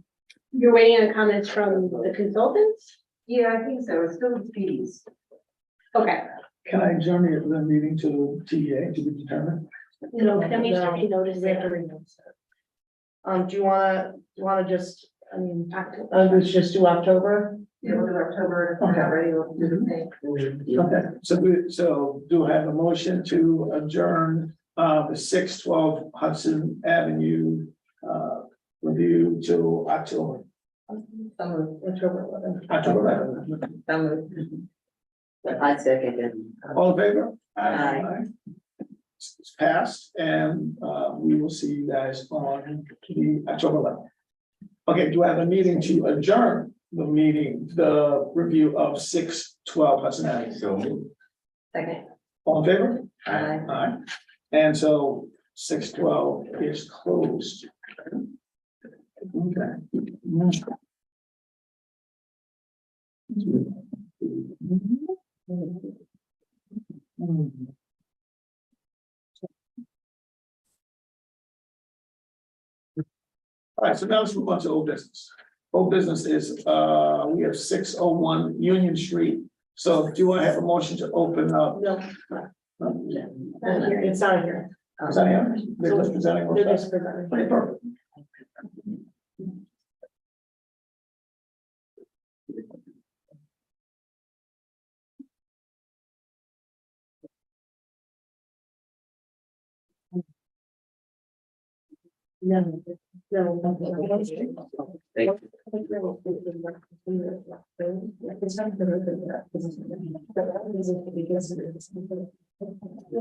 You're waiting on comments from the consultants? Yeah, I think so. It's still fees. Okay, Can I adjourn the meeting to TA to be determined? no, then we No. should notice We have to it. renotice it. Do you wanna just, I mean, let's just do October? Yeah, we'll do October, if we're not ready, we'll do the thing. Okay, so do I have a motion to adjourn the 612 Hudson Avenue review to October? October 11th. October 11th. So moved. I second it. All in favor? Aye. It's passed, and we will see you guys on the October 11th. Okay, do I have a meeting to adjourn the meeting, the review of 612 Hudson Avenue. So. Second. All in favor? Aye. Aye. And so 612 is closed. Okay. All right, so now let's move on to old business. Old business is, we have 601 Union Street. So do I have a motion to open up? No, it's not here. Is that here? They're just presenting. They're just presenting. Okay, perfect. No, no.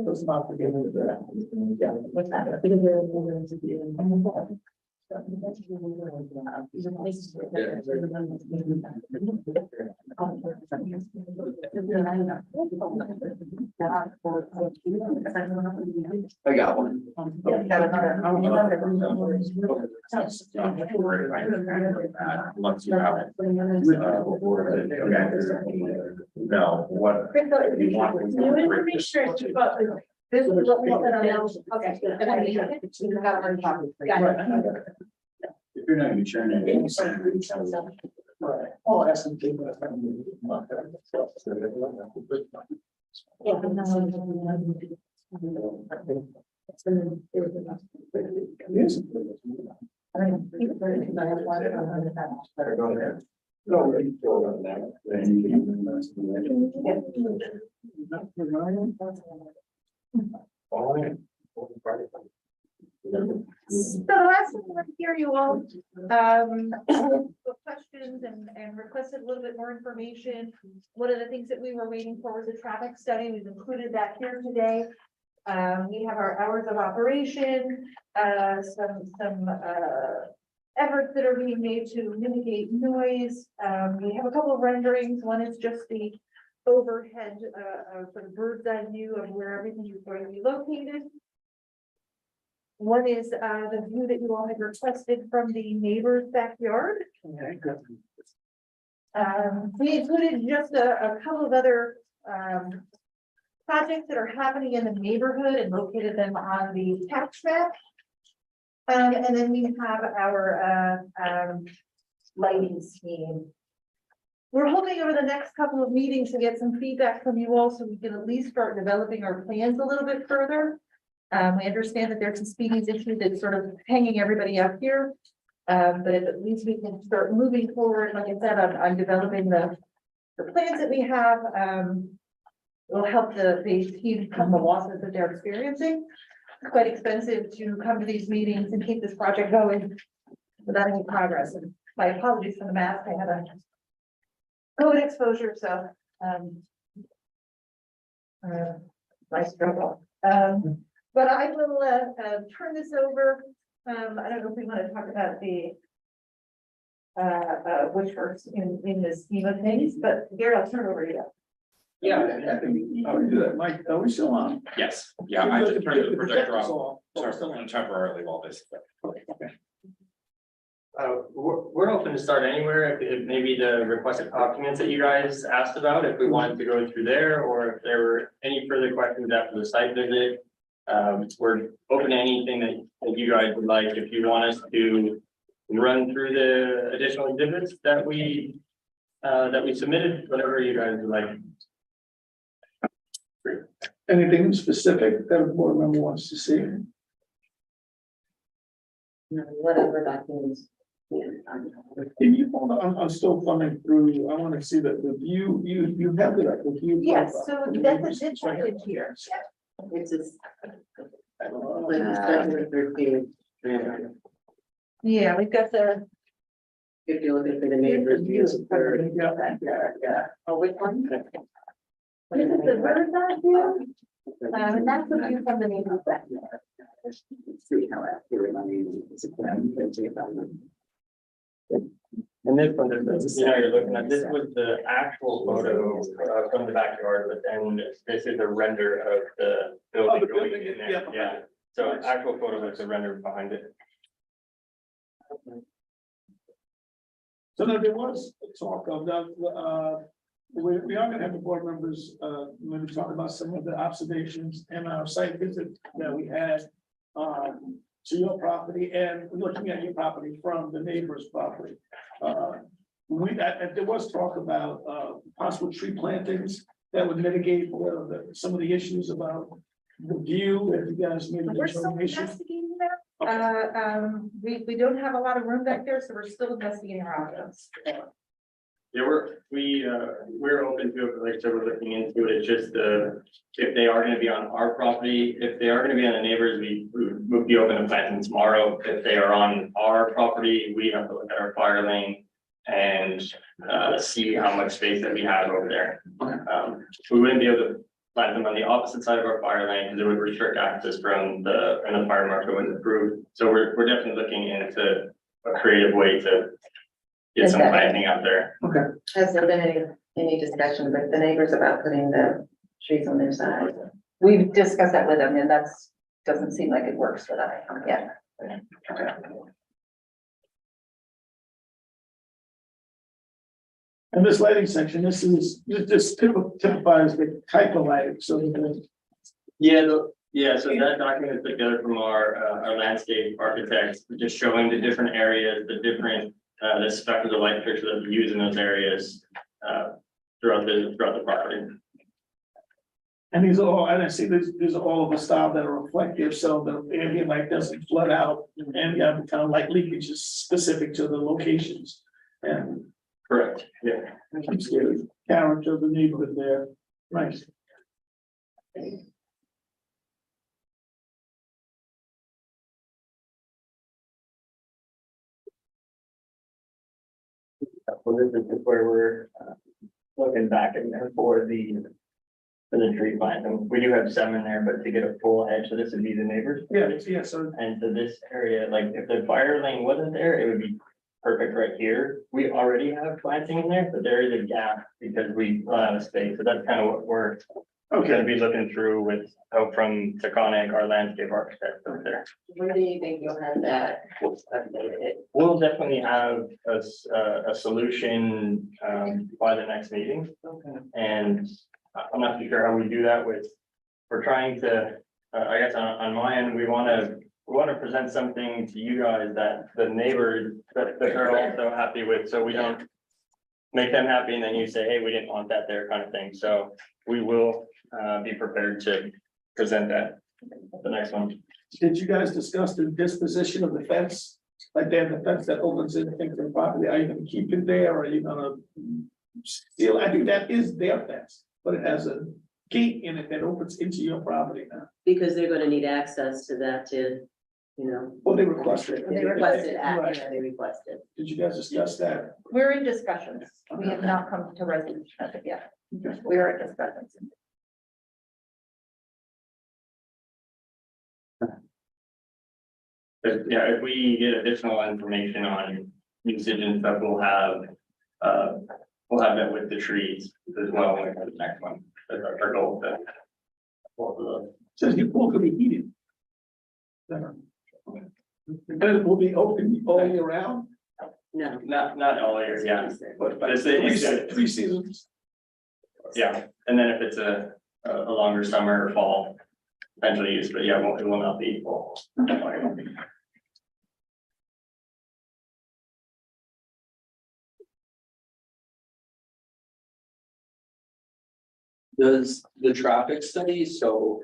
Let's not forget that. I got one. Once you have it. No, what? New information about this is what we said on the, okay. You got one copy. If you're not even sharing it. Right. I'll ask them to. Yes. So the last time we were here, you all, put questions and requested a little bit more information. One of the things that we were waiting for was a traffic study. We've included that here today. We have our hours of operation, some efforts that are being made to mitigate noise. We have a couple of renderings. One is just the overhead, sort of bird's eye view of where everything is going to be located. One is the view that you all had requested from the neighbor's backyard. We included just a couple of other projects that are happening in the neighborhood and located them on the tax map. And then we have our lighting scheme. We're hoping over the next couple of meetings to get some feedback from you all so we can at least start developing our plans a little bit further. We understand that there's a species issue that's sort of hanging everybody up here. But if at least we can start moving forward, like I said, I'm developing the plans that we have. Will help the team cut the losses that they're experiencing. It's quite expensive to come to these meetings and keep this project going without any progress. And my apologies for the mask. I had a COVID exposure, so my struggle. But I will turn this over. I don't know if we want to talk about the which works in the scheme of things, but Gary, I'll turn it over to you. Yeah, I think, how do we do that, Mike? Are we still on? Yes, yeah, I just turned the projector off off. Still on. temporarily while this. We're open to start anywhere, if maybe the requested documents that you guys asked about, if we wanted to go through there, or if there were any further questions after the site visit. We're open to anything that you guys would like, if you want us to run through the additional exhibits that we submitted, whatever you guys would like. Anything specific that a board member wants to see? Whatever documents. Can you hold on, I'm still thumbing through, I want to see that the view, you have it up with you. Yes, so that's a zip package here. It's just. Like a standard page. Yeah, we've got the. If you're looking for the neighbor's views. Yeah. Oh, which one? This is the bird's eye view. And that's the view from the neighbor's back. See how accurate I am. And this one, you're looking at, this was the actual photo from the backyard, but then this is a render of the building the going building, in yeah. there, yeah. So actual photo is the render behind it. So now there was talk of that, we are gonna have the board members, maybe talk about some of the observations and our site visit that we had. To your property and looking at your property from the neighbor's property. There was talk about, possible tree plantings that would mitigate some of the issues about the view, if you guys made a We're still determination. investigating that. We don't have a lot of room back there, so we're still investigating our options. Yeah, we're open to it, like I said, we're looking into it, it's just if they are gonna be on our property, if they are gonna be on the neighbors, we would be open to planting tomorrow. If they are on our property, we have to look at our fire lane and see how much space that we have over there. We wouldn't be able to plant them on the opposite side of our fire lane, because it would restrict access from and the fire marshal wouldn't approve. So we're definitely looking into a creative way to get some planting out there. Has there been any discussion with the neighbors about putting the trees on their side? We've discussed that with them, and doesn't seem like it works for that yet. And this lighting section, this typifies the type of lighting, so that Yeah, so that document is put together from our landscape architects, just showing the different areas, the spec of the light fixture that we use in those areas throughout the property. and these are all, and I see these are all of a style that are reflective, so the ambient light doesn't flood out. And you have the kind of light leakage is specific to the locations. And Correct, yeah. keeps the character of the neighborhood there. Nice. So this is where we're looking back in there for the tree planting. We do have some in there, but to get a full edge, so this would be the neighbors. Yeah, so And so this area, like if the fire lane wasn't there, it would be perfect right here. We already have planting in there, but there is a gap because we run out of space. So that's kind of what we're gonna be looking through with help from Taconic, our landscape architect over there. When do you think you'll have that updated? We'll definitely have a solution by the next meeting. And I'm not too sure how we do that we're trying to, I guess on my end, we wanna present something to you guys that the neighbors that are also happy with, so we don't make them happy and then you say, hey, we didn't want that there kind of thing. So we will be prepared to present that at the next one. did you guys discuss the disposition of the fence? Like they have the fence that opens into the property, are you gonna keep it there, or are you gonna steal? I think that is their fence, but it has a gate in it that opens into your property now. Because they're gonna need access to that to, Well, they requested. they requested, Right. they requested. Did you guys discuss that? We're in discussions. We have not come to resolution as of yet. Okay. We are in discussions. But yeah, if we get additional information on usage and stuff, we'll have that with the trees as well when we have the next one. That's our goal. Both of those. Says your pool could be heated. But it will be open all year round, No. Not all year, yeah, but it's three seasons. yeah, and then if it's a longer summer or fall, potentially use, but yeah, it will not be full. Does the traffic study, so.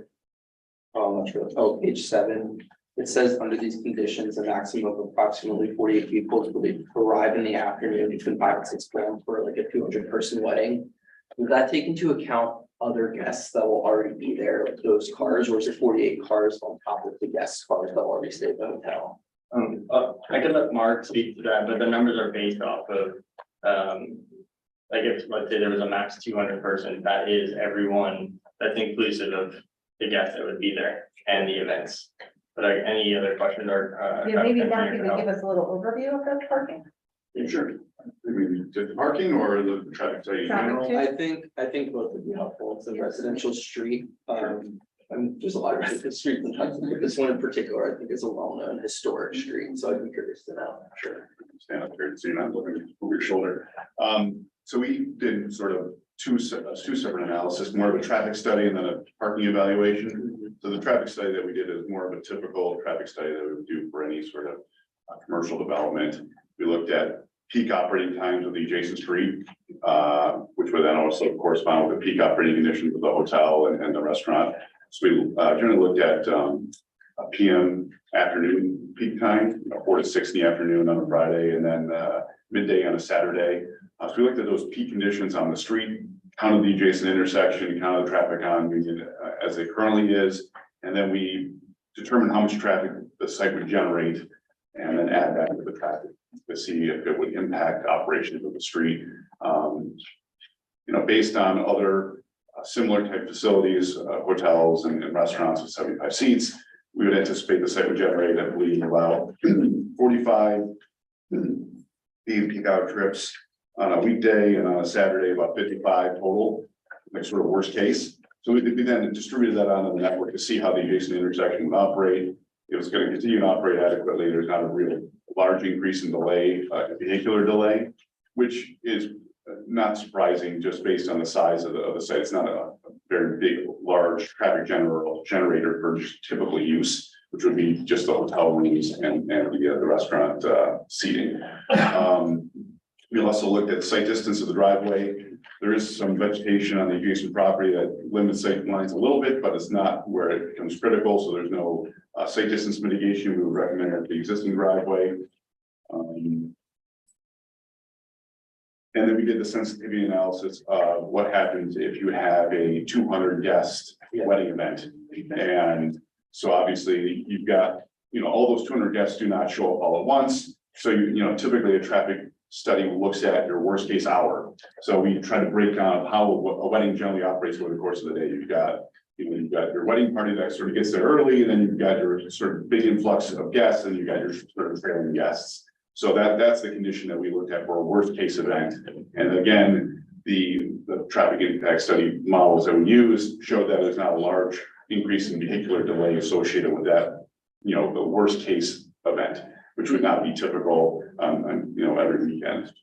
I'm not sure, page 7, it says under these conditions, a maximum of approximately 48 vehicles will arrive in the afternoon between 5 and 6 p.m. for like a 200-person wedding. Does that take into account other guests that will already be there, like those cars, or is it 48 cars on top of the guest cars that already stay at the hotel? I could let Mark speak to that, but the numbers are based off of, like if, let's say there was a max 200 person, that is everyone, that's inclusive of the guests that would be there and the events. But any other questions or? Yeah, maybe Mark, you can give us a little overview of the parking. Sure. I mean, just the parking or the traffic study in general? I think both would be helpful. It's a residential street. And there's a lot of residential streets in Hudson, but this one in particular, I think is a well-known historic street, so I'd be curious to know, sure. Stand up here so you're not looking over your shoulder. So we did sort of two separate analysis, more of a traffic study and then a parking evaluation. So the traffic study that we did is more of a typical traffic study that we would do for any sort of commercial development. We looked at peak operating times of the adjacent street, which would then also correspond with the peak operating conditions of the hotel and the restaurant. So we generally looked at a PM afternoon peak time, 4 to 6 in the afternoon on a Friday, and then midday on a Saturday. So we looked at those peak conditions on the street, counted the adjacent intersection, counted the traffic on Union as it currently is, and then we determined how much traffic the site would generate, and then add that to the traffic to see if it would impact operations of the street. Based on other similar type facilities, hotels and restaurants with 75 seats, we would anticipate the site would generate, I believe, about 45 peak hour trips on a weekday, and on a Saturday, about 55 total, like sort of worst case. So we then distributed that onto the network to see how the adjacent intersection would operate. It was going to continue to operate adequately. There's not a real large increase in delay, vehicular delay, which is not surprising just based on the size of the site. It's not a very big, large traffic generator for typical use, which would be just the hotel rooms and the restaurant seating. We also looked at site distance of the driveway. There is some vegetation on the adjacent property that limits sight lines a little bit, but it's not where it becomes critical. So there's no site distance mitigation. We would recommend at the existing driveway. And then we did the sensitivity analysis of what happens if you have a 200 guest wedding event. And so obviously you've got, all those 200 guests do not show up all at once. So typically a traffic study looks at your worst case hour. So we try to break down how a wedding generally operates over the course of the day. You've got your wedding party that sort of gets there early, and then you've got your sort of big influx of guests, and you've got your sort of trailing guests. So that's the condition that we looked at for a worst case event. And again, the traffic impact study models that we use showed that there's not a large increase in vehicular delay associated with that, the worst case event, which would not be typical every weekend.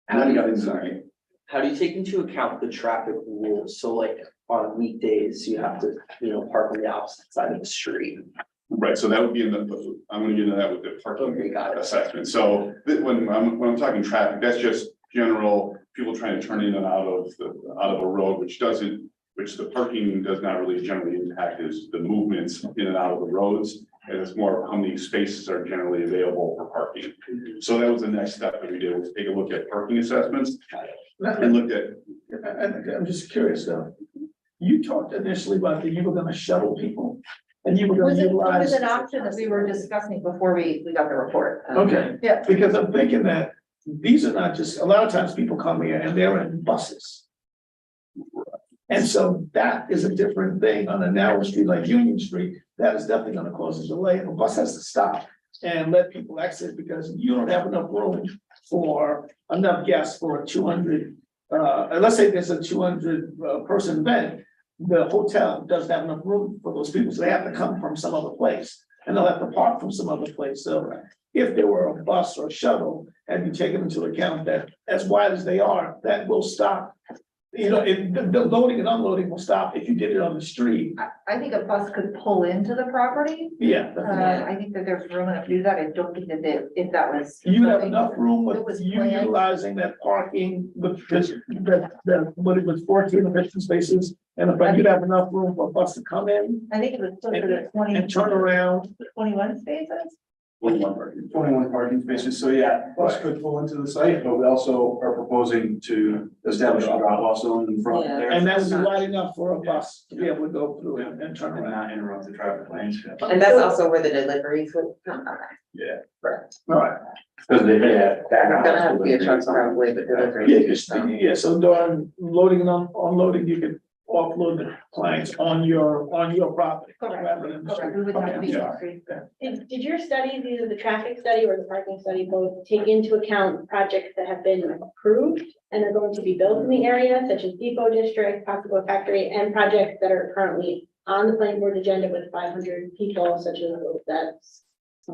How do you take into account the traffic rules? So like on weekdays, you have to, park on the opposite side of the street. Right, so that would be I'm gonna get into that with the parking assessment. So when I'm talking traffic, that's just general people trying to turn in and out of a road, which the parking does not really generally impact is the movements in and out of the roads. And it's more of how many spaces are generally available for parking. So that was the next step that we did, was take a look at parking assessments and looked at. I'm just curious though. You talked initially about that you were gonna shuttle people and you were gonna It utilize. was an option that we were discussing before we got the report. Okay. Yeah. Because I'm thinking that these are not just, a lot of times people come here and they're in buses. And so that is a different thing on a narrow street like Union Street. That is definitely gonna cause a delay. And the bus has to stop and let people exit because you don't have enough room for enough guests for a 200. Let's say there's a 200 person event. The hotel doesn't have enough room for those people, so they have to come from some other place. And they'll have to park from some other place. So if there were a bus or a shuttle, and you take them into account that as wide as they are, that will stop. The loading and unloading will stop if you did it on the street. I think a bus could pull into the property. Yeah. I think that there's room enough to do that. I don't think that if that was. You have enough room It with was you planned. utilizing that parking with this, what it was 14 or 15 spaces. And if you'd have enough room for a bus to come in I think it was closer to 20. and turn around. 21 spaces. 21 parking spaces, so yeah, bus could pull into the site, but we also are proposing to establish a drop off zone in front Yeah. there. And that would be wide enough for a bus to be able to go through and turn And around. not interrupt the traffic lanes. And that's also where the deliveries would come. Yeah. Correct. All right. Because they had. It's gonna have to be a truck probably, but Yeah, delivery. so during loading and unloading, you could offload the clients on your property. Correct. Rather than. We would have to be Yeah. free. Did your studies, either the traffic study or the parking study, both take into account projects that have been approved and are going to be built in the area, such as Depot District, Popsicle Factory, and projects that are currently on the planning board agenda with 500 people, such as that's.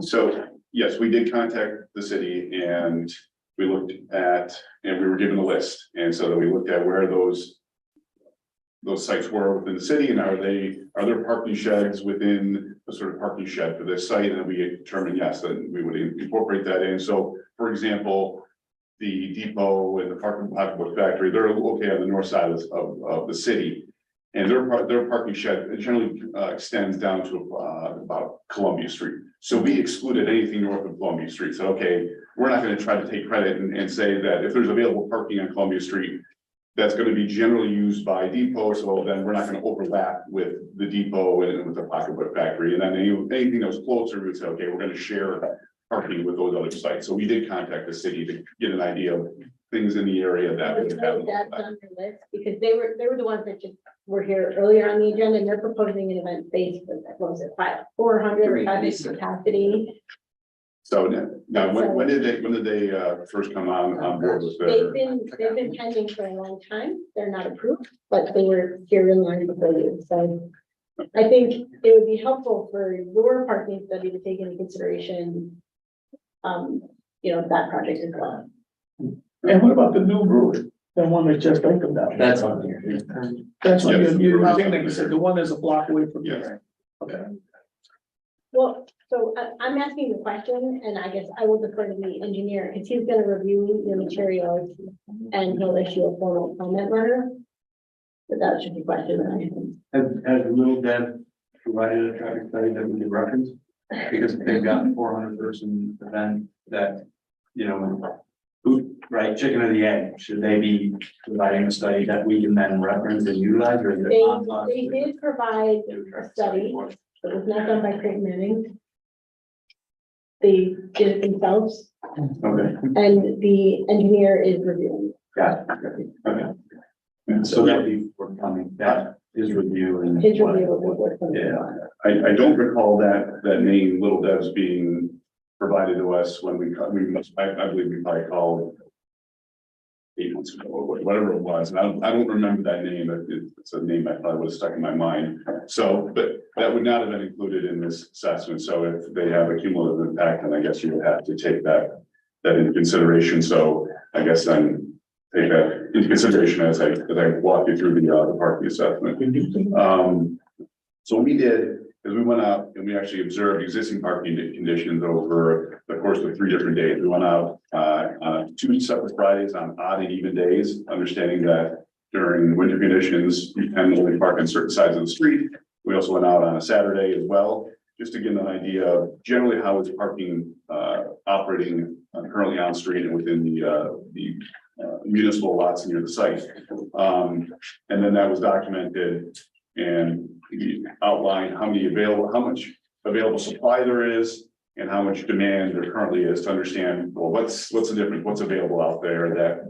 So, yes, we did contact the city and we looked at, and we were given a list. And so we looked at where those sites were within the city and are there parking sheds within the sort of parking shed for this site? And we determined, yes, that we would incorporate that in. So, for example, the depot and the Popsicle Factory, they're located on the north side of the city. And their parking shed generally extends down to about Columbia Street. So we excluded anything north of Columbia Street. So, okay, we're not gonna try to take credit and say that if there's available parking on Columbia Street, that's gonna be generally used by Depot, so then we're not gonna overlap with the Depot and with the Pocketbook Factory. And then anything that was closer, we would say, okay, we're gonna share parking with those other sites. So we did contact the city to get an idea of things in the area that would have. That's on your list, because they were the ones that just were here earlier on the agenda, and they're proposing an event space with, what was it, 400 or 500 capacity. So now, when did they first come on board with They've their? been pending for a long time. They're not approved, but they were here in line before you, so. I think it would be helpful for your parking study to take into consideration, that project as well. And what about the new brewery, the one that just opened up? That's on here. That's what Yes. you're saying, like you said, the one that's a block away from you. Yes. Okay. Well, so I'm asking the question, and I guess I will defer to the engineer, because he's gonna review your materials and he'll issue a formal comment letter. But that should be a question that I have. Has Little Dev provided a traffic study that we could reference? Because if they've got 400-person event that, who, right, chicken or the egg, should they be providing a study that we can then reference and utilize, or is it on us? They did provide a study, but it was not done by Creighton Manning. They did it themselves, Okay, and the engineer is reviewing. got it. Okay. So that'd be forthcoming, that is review and. His review of the work. Yeah. I don't recall that name Little Devs being provided to us when I believe we probably called 8 months ago or whatever it was. And I don't remember that name. It's a name I probably would have stuck in my mind. So, but that would not have been included in this assessment. So if they have a cumulative impact, then I guess you would have to take that into consideration. So I guess then take that into consideration as I walk you through the parking assessment. So what we did is we went out and we actually observed existing parking conditions over the course of 3 different days. We went out on 2 separate Fridays on odd and even days, understanding that during winter conditions, you can only park on certain sides of the street. We also went out on a Saturday as well, just to get an idea of generally how is parking operating currently on street and within the municipal lots near the site. And then that was documented and we outlined how much available supply there is and how much demand there currently is to understand, well, what's the difference, what's available out there that,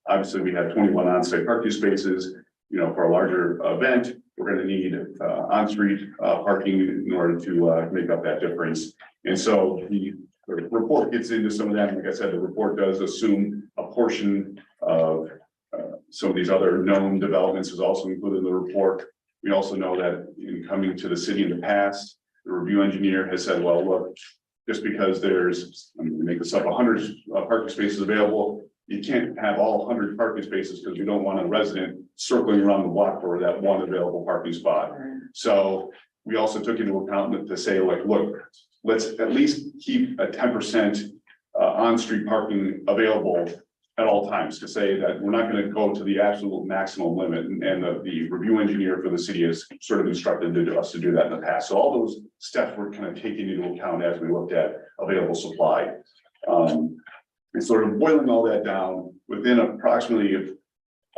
obviously we have 21 on-site parking spaces, for a larger event, we're going to need on-street parking in order to make up that difference. And so the report gets into some of that. Like I said, the report does assume a portion of some of these other known developments is also included in the report. We also know that in coming to the city in the past, the review engineer has said, well, look, just because there's, I'm gonna make this up, 100 parking spaces available, you can't have all 100 parking spaces because we don't want a resident circling around the block for that one available parking spot. So we also took into account to say, like, look, let's at least keep a 10% on-street parking available at all times, to say that we're not going to go to the absolute maximum limit. And the review engineer for the city has sort of instructed us to do that in the past. So all those steps were kind of taken into account as we looked at available supply. And sort of boiling all that down within approximately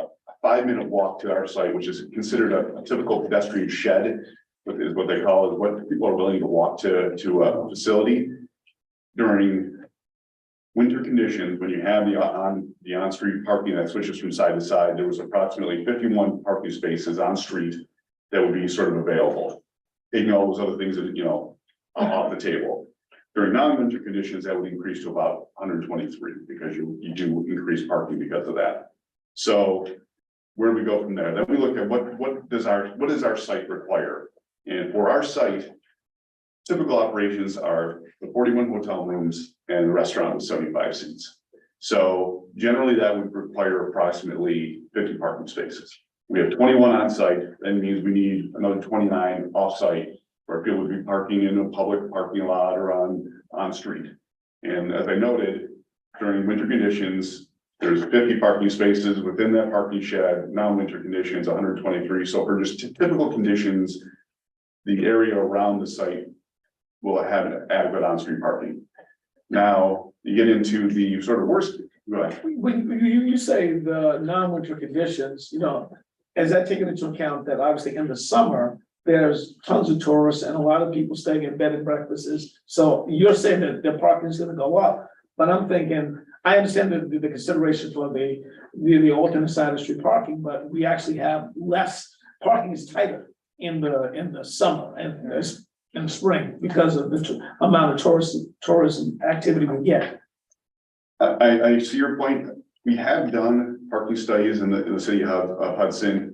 a 5-minute walk to our site, which is considered a typical pedestrian shed, is what they call it, what people are willing to walk to a facility during winter conditions, when you have the the on-street parking that switches from side to side, there was approximately 51 parking spaces on street that would be sort of available. Taking all those other things that, you know, off the table. During non-winter conditions, that would increase to about 123 because you do increase parking because of that. So where do we go from there? Then we look at what does our site require? And for our site, typical operations are the 41 hotel rooms and the restaurant with 75 seats. So generally that would require approximately 50 parking spaces. We have 21 on site, that means we need another 29 off site where people would be parking in a public parking lot or on street. And as I noted, during winter conditions, there's 50 parking spaces within that parking shed, non-winter conditions, 123. So for just typical conditions, the area around the site will have adequate on-street parking. Now, you get into the sort of worst, go ahead. When you say the non-winter conditions, you know, is that taking into account that obviously in the summer, there's tons of tourists and a lot of people staying in bed and breakfasts. So you're saying that the parking is gonna go up, but I'm thinking, I understand the consideration for the alternate side of street parking, but we actually have less, parking is tighter in the summer and in the spring because of the amount of tourism activity we get. I see your point. We have done parking studies in the city of Hudson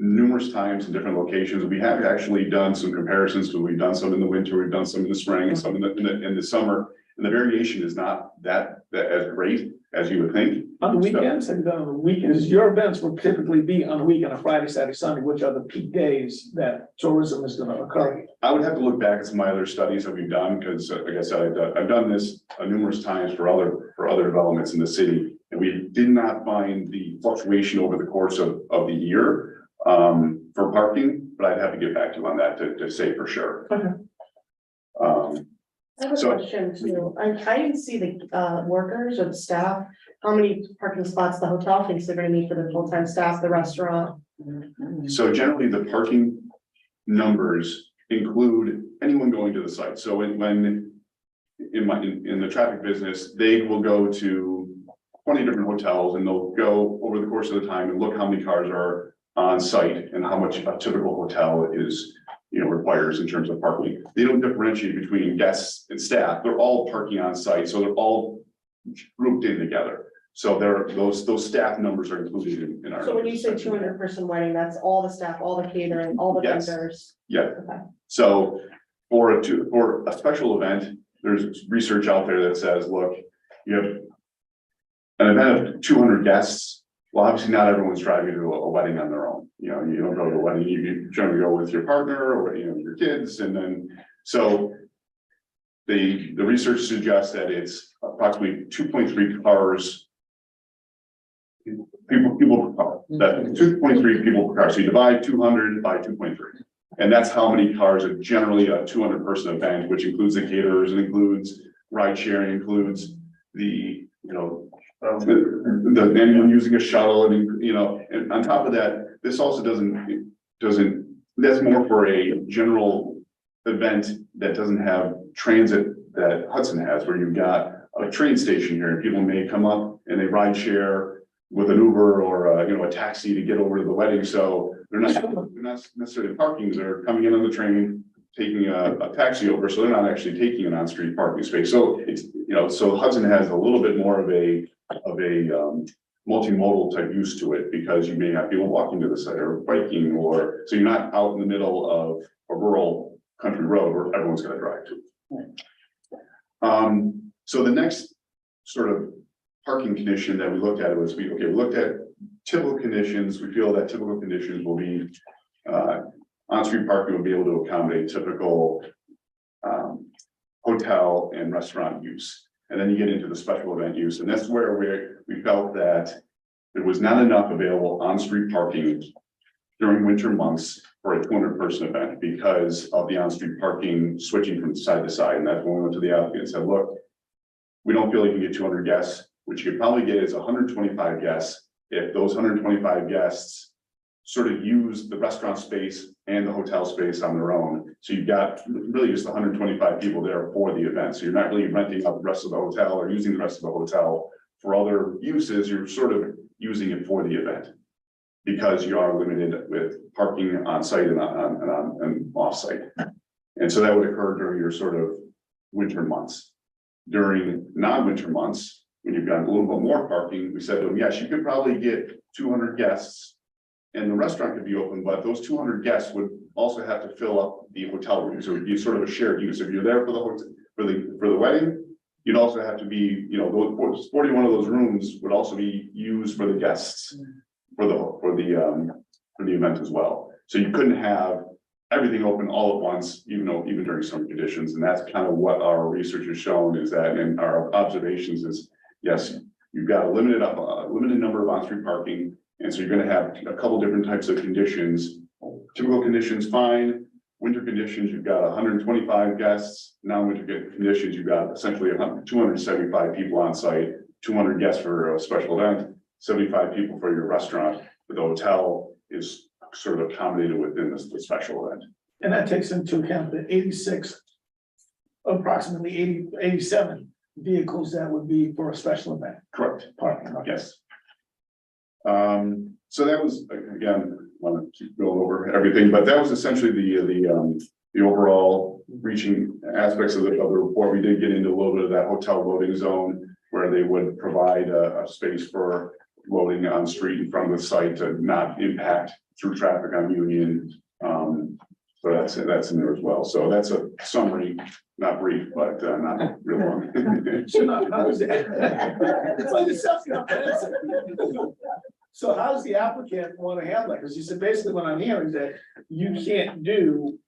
numerous times in different locations. We have actually done some comparisons, so we've done some in the winter, we've done some in the spring, and some in the summer. And the variation is not that as great as you would think. On the weekends, have you done on the weekends? Your events will typically be on the weekend, a Friday, Saturday, Sunday, which are the peak days that tourism is gonna occur. I would have to look back at some of my other studies that we've done, because like I said, I've done this numerous times for other developments in the city. And we did not find the fluctuation over the course of the year for parking, but I'd have to get back to you on that to say for sure. Okay. I have a So- question too. I didn't see the workers or the staff, how many parking spots the hotel thinks they're gonna need for the full-time staff, the restaurant. So generally, the parking numbers include anyone going to the site. So when in the traffic business, they will go to 20 different hotels and they'll go over the course of the time and look how many cars are on site and how much a typical hotel is, requires in terms of parking. They don't differentiate between guests and staff. They're all parking on site, so they're all grouped in together. So those staff numbers are included in our. So when you say 200-person wedding, that's all the staff, all the catering, all the Yes. vendors. Yeah, Okay. so for a special event, there's research out there that says, look, you have an event of 200 guests. Well, obviously not everyone's driving to a wedding on their own. You don't go to a wedding, you generally go with your partner or, your kids. And then, so the research suggests that it's approximately 2.3 cars. People per car, that 2.3 people per car. So you divide 200 by 2.3. And that's how many cars are generally a 200-person event, which includes the caterers, it includes ride sharing, includes the, the anyone using a shuttle and, and on top of that, this also doesn't, that's more for a general event that doesn't have transit that Hudson has, where you've got a train station here and people may come up and they ride share with an Uber or a taxi to get over to the wedding. So they're not necessarily parking, they're coming in on the train, taking a taxi over, so they're not actually taking an on-street parking space. So it's, so Hudson has a little bit more of a multimodal type use to it, because you may have people walking to the site or biking, or so you're not out in the middle of a rural country road where everyone's gonna drive to. So the next sort of parking condition that we looked at was we looked at typical conditions. We feel that typical conditions will be on-street parking will be able to accommodate typical hotel and restaurant use. And then you get into the special event use, and that's where we felt that there was not enough available on-street parking during winter months for a 200-person event because of the on-street parking switching from side to side. And that's when we went to the applicant and said, look, we don't feel like you can get 200 guests. What you could probably get is 125 guests. If those 125 guests sort of use the restaurant space and the hotel space on their own. So you've got really just 125 people there for the event. So you're not really renting out the rest of the hotel or using the rest of the hotel for other uses, you're sort of using it for the event. Because you are limited with parking on site and and off site. And so that would occur during your sort of winter months. During non-winter months, when you've got a little bit more parking, we said to them, yes, you could probably get 200 guests. And the restaurant could be open, but those 200 guests would also have to fill up the hotel rooms. It would be sort of a shared use. If you're there for the hotel, for the wedding, you'd also have to be, you know, those 41 of those rooms would also be used for the guests. For the event as well. So you couldn't have everything open all at once, even during some conditions. And that's kind of what our research has shown is that, and our observations is, yes, you've got a limited number of on-street parking. And so you're gonna have a couple different types of conditions. Typical conditions, fine. Winter conditions, you've got 125 guests. Non-winter conditions, you've got essentially 275 people on site, 200 guests for a special event. 75 people for your restaurant, but the hotel is sort of accommodated within the special event. And that takes into account the 86, approximately 87 vehicles that would be for a special event. Correct. Parking, okay. Yes. So that was, again, want to keep going over everything, but that was essentially the overall reaching aspects of the report. We did get into a little bit of that hotel loading zone where they would provide a space for loading on street in front of the site to not impact through traffic on Union. So that's in there as well. So that's a summary, not brief, but not real long. So how is it? It's like it's self-comprehensive. So how's the applicant want to handle it? Because you said basically what I'm hearing is that you can't do,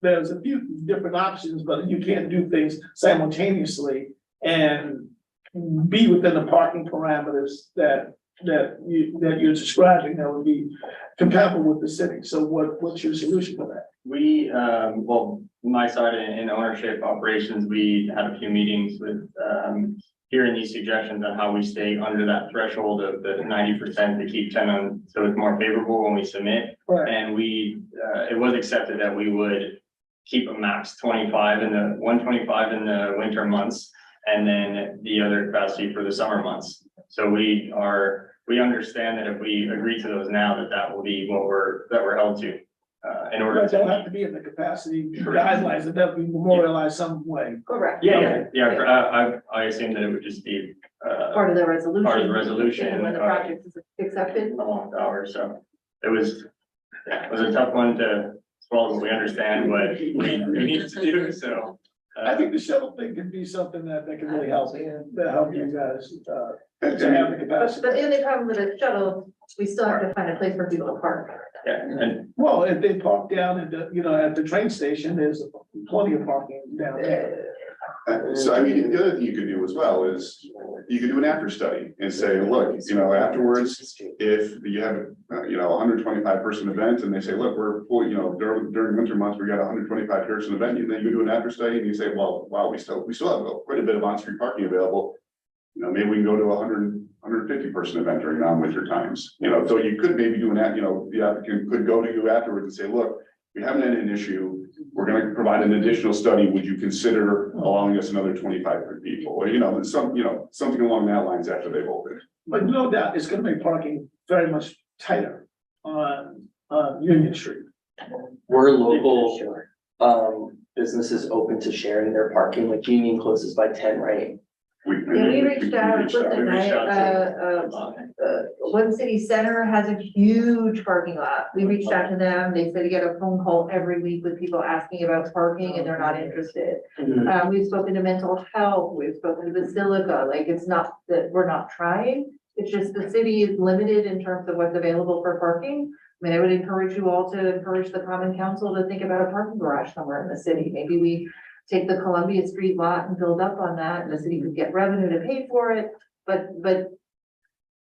there's a few different options, but you can't do things simultaneously and be within the parking parameters that you're describing that would be compatible with the city. So what's your solution for that? We, well, my side in ownership operations, we had a few meetings with, hearing these suggestions on how we stay under that threshold of the 90% to keep tenant, so it's more favorable when we submit. Right. And it was accepted that we would keep a max 125 in the winter months, and then the other capacity for the summer months. So we understand that if we agree to those now, that will be what we're held to. In order But they'll to. have to be in the capacity guidelines that they'll be memorialized some way. Correct. Yeah, I assume that it would just be, Part of the resolution. part of the resolution. And when the project is accepted. Along hours, so it was a tough one to swallow, but we understand what we need to do, so. I think the shuttle thing could be something that can really help you guys, to have the capacity. But the only problem with a shuttle, we still have to find a place for people to park. Yeah, and Well, if they park down at at the train station, there's plenty of parking down there. So I mean, the other thing you could do as well is you could do an after study and say, look, afterwards, if you have, 125 person event and they say, look, we're full, during winter months, we got 125 person event, and then you do an after study and you say, well, wow, we still have quite a bit of on-street parking available. Maybe we can go to 150 person event during non-winter times, so you could maybe do the applicant could go to you afterwards and say, look, we haven't had an issue. We're going to provide an additional study. Would you consider allowing us another 25 people? Or, something along that lines after they've opened. But no doubt, it's gonna make parking very much tighter on Union Street. We're local, businesses open to sharing their parking, like Union closes by 10, right? We reached out, listen, One City Center has a huge parking lot. We reached out to them. They said you get a phone call every week with people asking about parking and they're not interested. We've spoken to mental health, we've spoken to Basilica, like it's not that we're not trying. It's just the city is limited in terms of what's available for parking. I mean, I would encourage you all to encourage the Common Council to think about a parking garage somewhere in the city. Maybe we take the Columbia Street lot and build up on that, and the city could get revenue to pay for it, but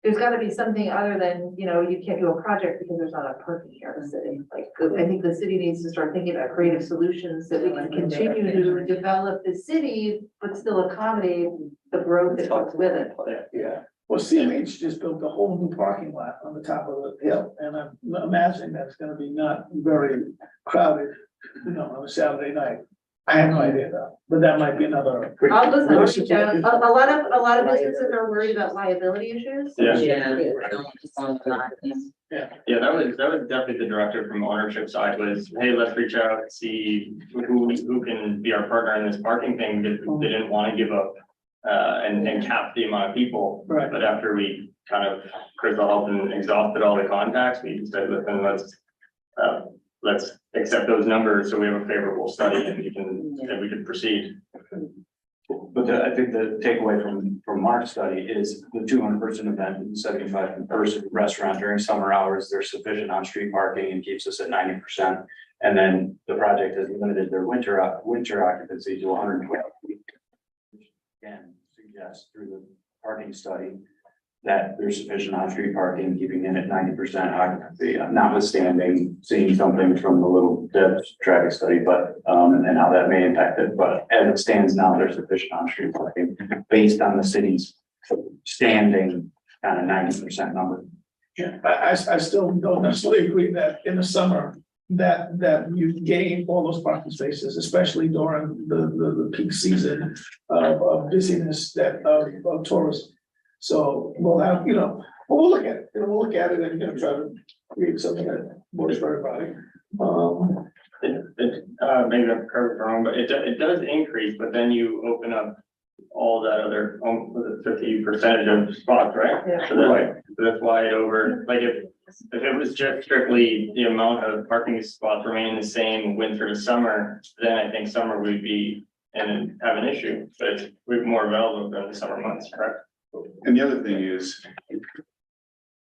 there's gotta be something other than, you can't do a project because there's not a parking here in the city. Like, I think the city needs to start thinking about creative solutions that we can continue to develop the city, but still accommodate the growth that comes with it. Yeah. Well, CMH just built a whole new parking lot on the top of the hill, and I'm imagining that's gonna be not very crowded, on a Saturday night. I have no idea though, but that might be another. I'll just, We should a look into- lot of businesses are worried about liability issues. Yeah. Yeah. Yeah, that was definitely the directive from ownership side was, hey, let's reach out, see who can be our partner in this parking thing, because they didn't want to give up. And cap the amount of people. Right. But after we kind of resolved and exhausted all the contacts, we said, listen, let's accept those numbers, so we have a favorable study and we can proceed. But I think the takeaway from Mark's study is the 200-person event and 75-person restaurant during summer hours, there's sufficient on-street parking and keeps us at 90%. And then the project has limited their winter occupancy to 120. Again, suggests through the parking study that there's sufficient on-street parking, keeping it at 90% occupancy, notwithstanding seeing something from the little traffic study, but and how that may impact it. But as it stands now, there's sufficient on-street parking based on the city's standing kind of 90% number. Yeah, I still don't necessarily agree that in the summer, that you gain all those parking spaces, especially during the peak season of busyness of tourism. So we'll have, we'll look at it, we'll look at it and, try to create something that works for everybody. Maybe I'm correct or wrong, but it does increase, but then you open up all that other, 50% of spots, right? Yeah. So that's why if it was just strictly the amount of parking spots remaining the same winter to summer, then I think summer would be and have an issue, but we're more available during the summer months, correct? And the other thing is,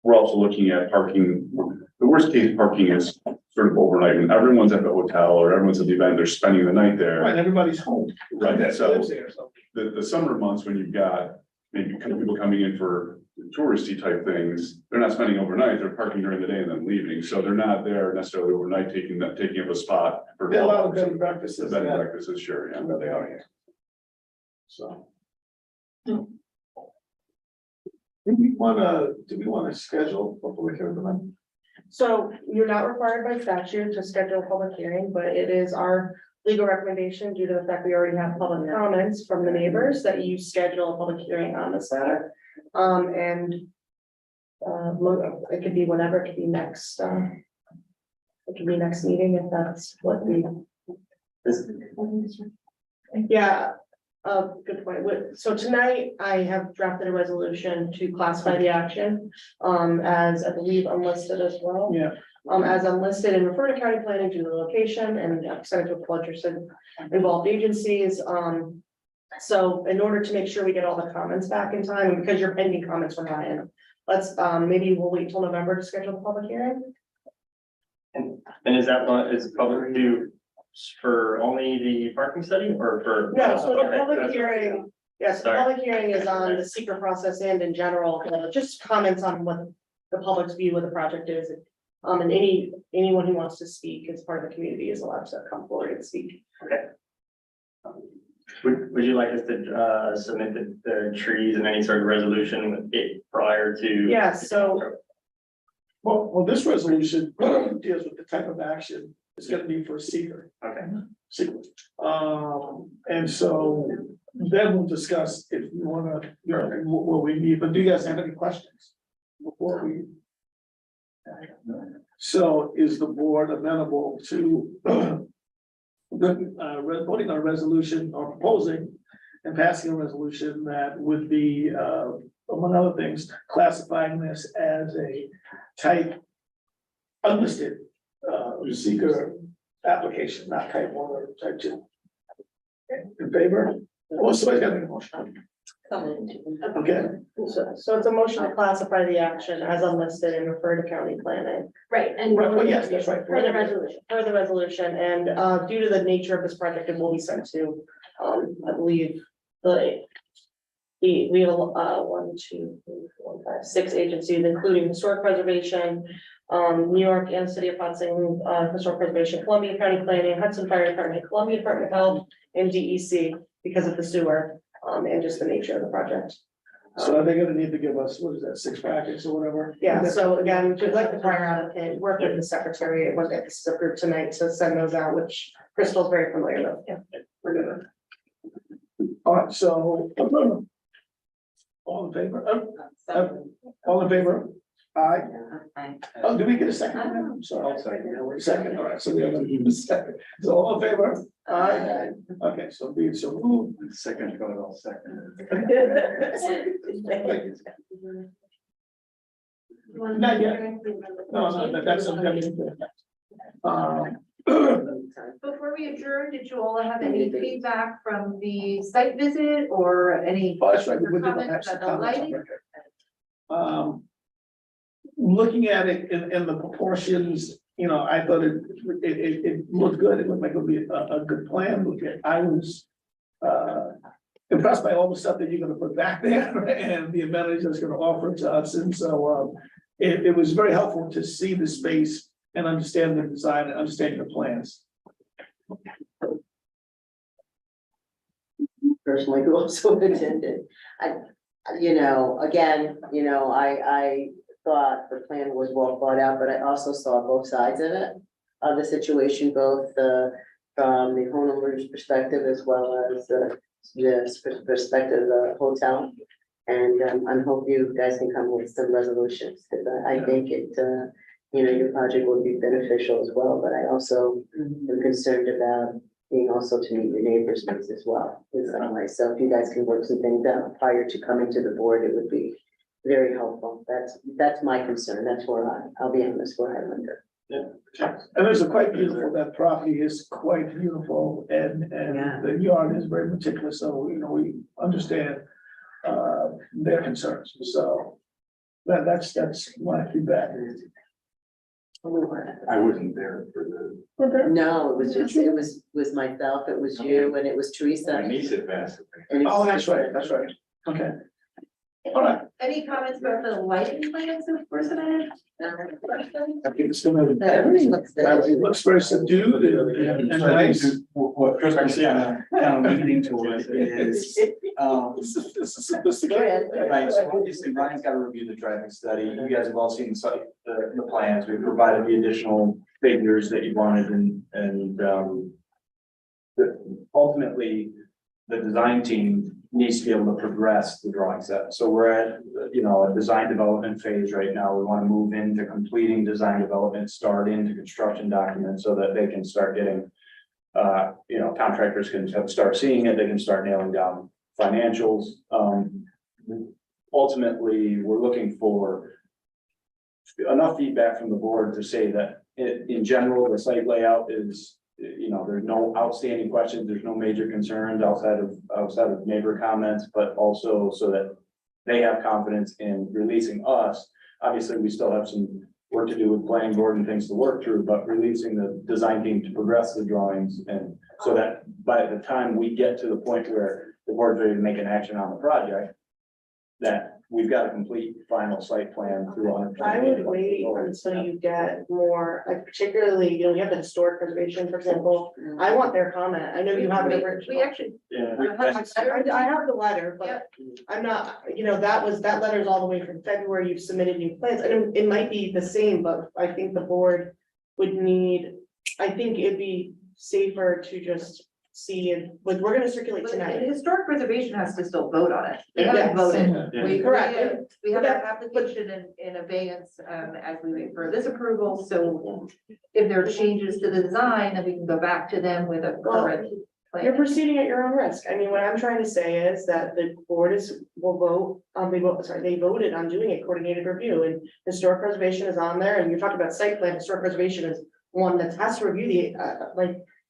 we're also looking at parking. The worst case parking is sort of overnight when everyone's at the hotel or everyone's at the event, they're spending the night there. Right, everybody's home. Right, That so lives there, so. the summer months when you've got maybe people coming in for touristy type things, they're not spending overnight, they're parking during the day and then leaving. So they're not there necessarily overnight taking up a spot for. There are a lot of bed and breakfasts. The bed and breakfasts, sure, yeah. Where they are here. So. Do we wanna schedule a public hearing tonight? So you're not required by statute to schedule a public hearing, but it is our legal recommendation due to the fact we already have public comments from the neighbors that you schedule a public hearing on this matter. It could be whenever, it could be next, it could be next meeting if that's what we. Yeah, good point. So tonight I have drafted a resolution to classify the action as I believe unlisted as well. Yeah. As unlisted and refer to county planning due to the location and send it to a collector involved agencies. So in order to make sure we get all the comments back in time, and because you're pending comments from Ryan, let's maybe we'll wait till November to schedule the public hearing. And is that one, is public view for only the parking study or for? No, so the Okay, public that's- hearing, yes, the Sorry. public hearing is on the secret process and in general, just comments on what the public's view of the project is. And anyone who wants to speak as part of the community is allowed to come forward and speak. Would you like us to submit the trees and any sort of resolution with it prior to? Yes, so Well, this resolution deals with the type of action it's gonna be for seeker. Okay. Sequence. And so then we'll discuss if you wanna, what we need, but do you guys have any questions? Before we. So is the board amenable to voting on a resolution or proposing and passing a resolution that would be, among other things, classifying this as a type unlisted seeker application, not type 1 or type 2. In favor? Well, somebody's got to make a motion. Okay, so it's a motion to classify the action as unlisted and refer to county planning. Right, and. Right, well, yes, that's right. For the resolution. For the resolution, and due to the nature of this project, it will be sent to, I believe, we have 1, 2, 3, 4, 5, 6 agencies, including historic preservation, New York and City of Hudson, historic preservation, Columbia County Planning, Hudson Fire Department, Columbia Department of Health, and DEC because of the sewer, and just the nature of the project. so are they gonna need to give us, what is that, 6 packets or whatever? Yeah, so again, just like the prior applicant, work with the secretary, it was this is approved tonight to send those out, which Crystal's very familiar with. All right, so. All in favor? All in favor? Aye. I- Oh, did we get a second? I'm sorry. Second, all right, so we have a second. So all in favor? Aye. Okay, so be it so moved. Second, go all second. Not yet. No, that's something. Before we adjourn, did you all have any feedback from the site visit or any? Oh, that's right, we did have comments some about the comments on lighting? record. Looking at it in the proportions, you know, I thought it looked good, it looked like it would be a good plan. I was impressed by all the stuff that you're gonna put back there and the amenities that's gonna offer to us, and so it was very helpful to see the space and understand the design and understand the plans. Personally, who also attended. I thought the plan was well thought out, but I also saw both sides of it, of the situation, both from the homeowner's perspective as well as the perspective of the hotel. And I hope you guys can come with some resolutions, because I think your project will be beneficial as well, but I also am concerned about being also to meet your neighbors' needs as well in some way. So if you guys can work some things out prior to coming to the board, it would be very helpful. That's my concern. That's where I'll be honest, where I live. And it's quite beautiful, that property is quite beautiful, and Yeah. the yard is very meticulous, so, we understand their concerns, so that's my feedback. I wasn't there for the. No, it was myself, it was you, and it was Teresa. My niece had passed away. And it was- Oh, that's right, okay. All right, Any comments about the lighting plans of Personage? I think it's gonna, Everything looks good. it looks very subdued and nice. What Chris Garcia kind of leading towards is, This is sophisticated. right, so obviously Ryan's got to review the traffic study. You guys have all seen the site, the plans. We provided the additional figures that you wanted and ultimately, the design team needs to be able to progress the drawing set. So we're at, a design development phase right now. We want to move into completing design development, start into construction documents so that they can start getting, contractors can start seeing it, they can start nailing down financials. Ultimately, we're looking for enough feedback from the board to say that in general, the site layout is, there's no outstanding questions, there's no major concerns outside of neighbor comments, but also so that they have confidence in releasing us. Obviously, we still have some work to do with planning board and things to work through, but releasing the design team to progress the drawings, and so that by the time we get to the point where the board's ready to make an action on the project, that we've got a complete final site plan through 100%. I would wait until you get more, like particularly, you have the historic preservation, for example. I want their comment. I know you have the original. We actually. Yeah. I have the letter, but I'm not, that letter is all the way from February. You've submitted new plans. I don't, it might be the same, but I think the board would need, I think it'd be safer to just see it, we're gonna circulate But tonight. the historic preservation has to still vote on it. They Yeah. haven't voted. Yeah. We, Correct. we have our application in abeyance, as we wait for this approval, so if there are changes to the design, then we can go back to them with a current You're plan. proceeding at your own risk. I mean, what I'm trying to say is that the board will vote, they voted on doing a coordinated review, and historic preservation is on there, and you're talking about site plan, historic preservation is one that has to review the,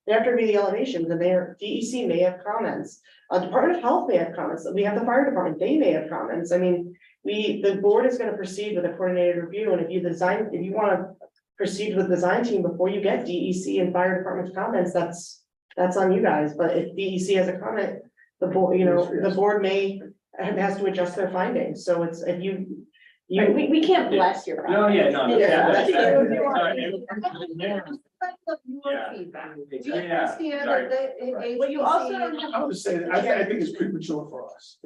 they have to review the elevations, and their DEC may have comments. Department of Health may have comments, we have the fire department, they may have comments. I mean, the board is gonna proceed with a coordinated review, and if you wanna proceed with the design team before you get DEC and fire department's comments, that's on you guys, but if DEC has a comment, the board, the board has to adjust their findings, so it's, if you. We can't bless your. No, yeah, no. Yeah. that's- Your feedback. Do you Yeah, understand sorry. that the Well, you also HPC don't have. I would say, I think it's premature for us.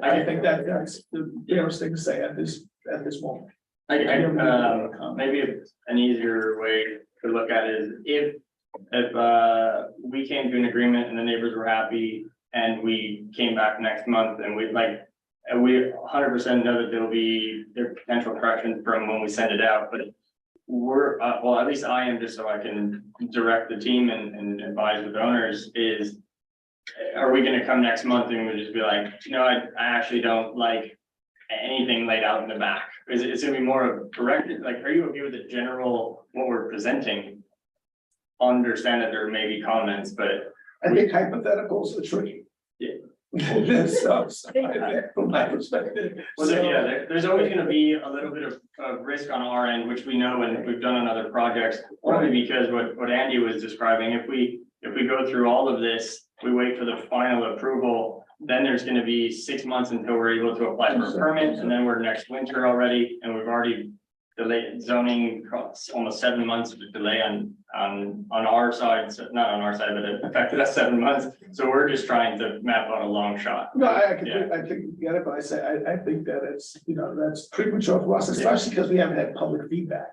I think that's the fairest thing to say at this moment. Maybe an easier way to look at it is if we came to an agreement and the neighbors were happy and we came back next month and and we 100% know that there are potential corrections from when we send it out, but we're, well, at least I am, just so I can direct the team and advise with owners, is are we gonna come next month and we'll just be like, I actually don't like anything laid out in the back? Is it's gonna be more of corrected, like, are you okay with the general, what we're presenting? Understand that there may be comments, but I think hypotheticals are tricky. Yeah. So, from my perspective. well, there's always gonna be a little bit of risk on our end, which we know and we've done on other projects. Only because what Andy was describing, if we go through all of this, we wait for the final approval, then there's gonna be 6 months until we're able to apply for a permit, and then we're next winter already, and we've already delayed zoning, almost 7 months of delay on our side, so not on our side, but it affected us 7 months. So we're just trying to map out a long shot. No, I think Yeah. you get it, but I think that it's, that's premature for us, especially because we haven't had public feedback.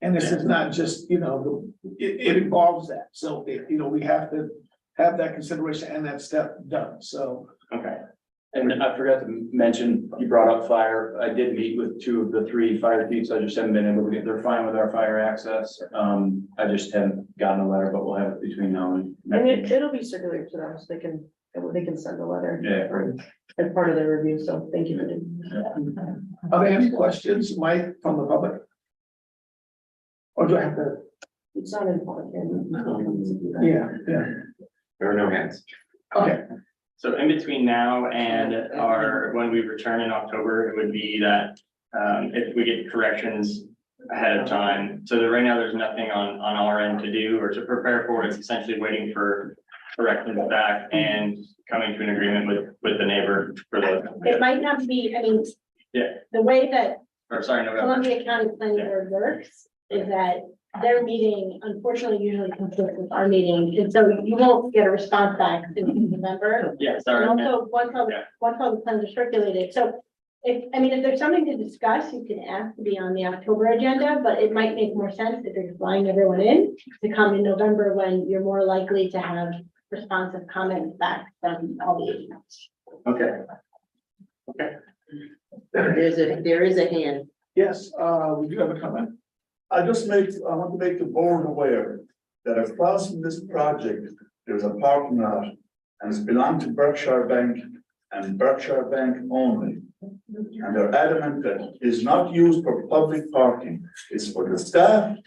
And this is not just, it involves that, so, we have to have that consideration and that step done, so. Okay. And I forgot to mention, you brought up fire. I did meet with 2 of the 3 fire chiefs. I just haven't been able to get, they're fine with our fire access. I just haven't gotten a letter, but we'll have it between now and. And it'll be circulated to them, so they can send a letter. Yeah, great. As part of their review, so thank you for doing that. Are there any questions, Mike, from the public? Or do I have to? It's not important. Yeah. There are no hands. Okay, So in between now and when we return in October, it would be that, if we get corrections ahead of time, so that right now there's nothing on our end to do or to prepare for, it's essentially waiting for corrections back and coming to an agreement with the neighbor for It might not be, Yeah. the way that November. Columbia County Planning Board works is that their meeting unfortunately usually conflicts with our meeting, and so you won't get a response back in November. Yeah, And sorry. also, once all the plans are circulated, so if there's something to discuss, you can ask to be on the October agenda, but it might make more sense if you're flying everyone in to come in November when you're more likely to have responsive comments back from all the agents. Okay. There is a hand. yes, would you have a comment? I want to make the board aware that across from this project, there's a parking lot and it's belonged to Berkshire Bank and Berkshire Bank only. And they're adamant that it is not used for public parking. It's for the staff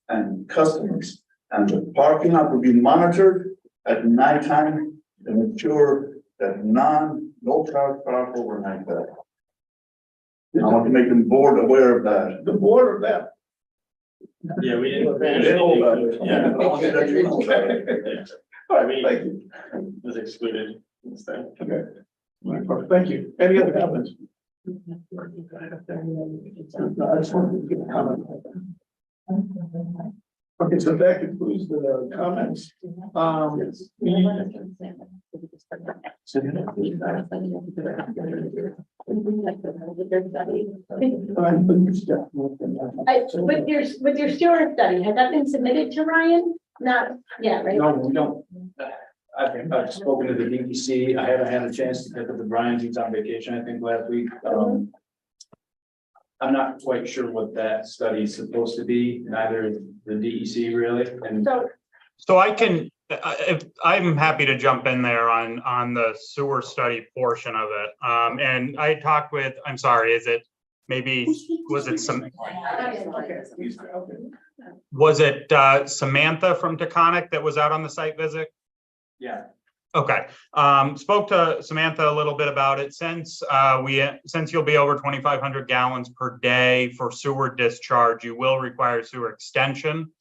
and customers. And the parking lot will be monitored at nighttime to ensure that no cars park overnight there. I want to make the board aware of that. The board or them? Yeah, we didn't. They know about it. Yeah. I want that you know about it. All right, thank you. Was excluded instead. Okay. All right, perfect. Thank you. Any other comments? No, I just wanted to give a comment. Okay, so that concludes the comments. With your sewer study, has that been submitted to Ryan? Not yet, right? No, we don't. I've spoken to the DEC. I haven't had a chance to get with the Brian, he's on vacation, I think, last week. I'm not quite sure what that study is supposed to be, neither is the DEC really, and. So I can, I'm happy to jump in there on the sewer study portion of it. And I talked with, I'm sorry, was it Samantha from Taconic that was out on the site visit? Yeah. Okay, spoke to Samantha a little bit about it. Since you'll be over 2,500 gallons per day for sewer discharge, you will require sewer extension,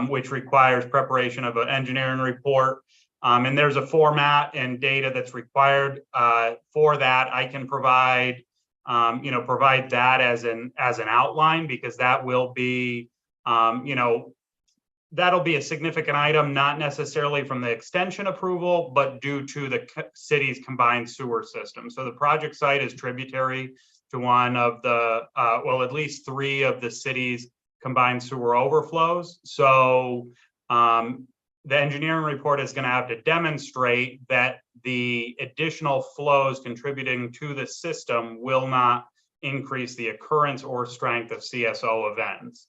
which requires preparation of an engineering report. And there's a format and data that's required for that. I can provide that as an outline, because that will be, that'll be a significant item, not necessarily from the extension approval, but due to the city's combined sewer system. So the project site is tributary to one of the, at least 3 of the city's combined sewer overflows. So the engineering report is gonna have to demonstrate that the additional flows contributing to the system will not increase the occurrence or strength of CSO events.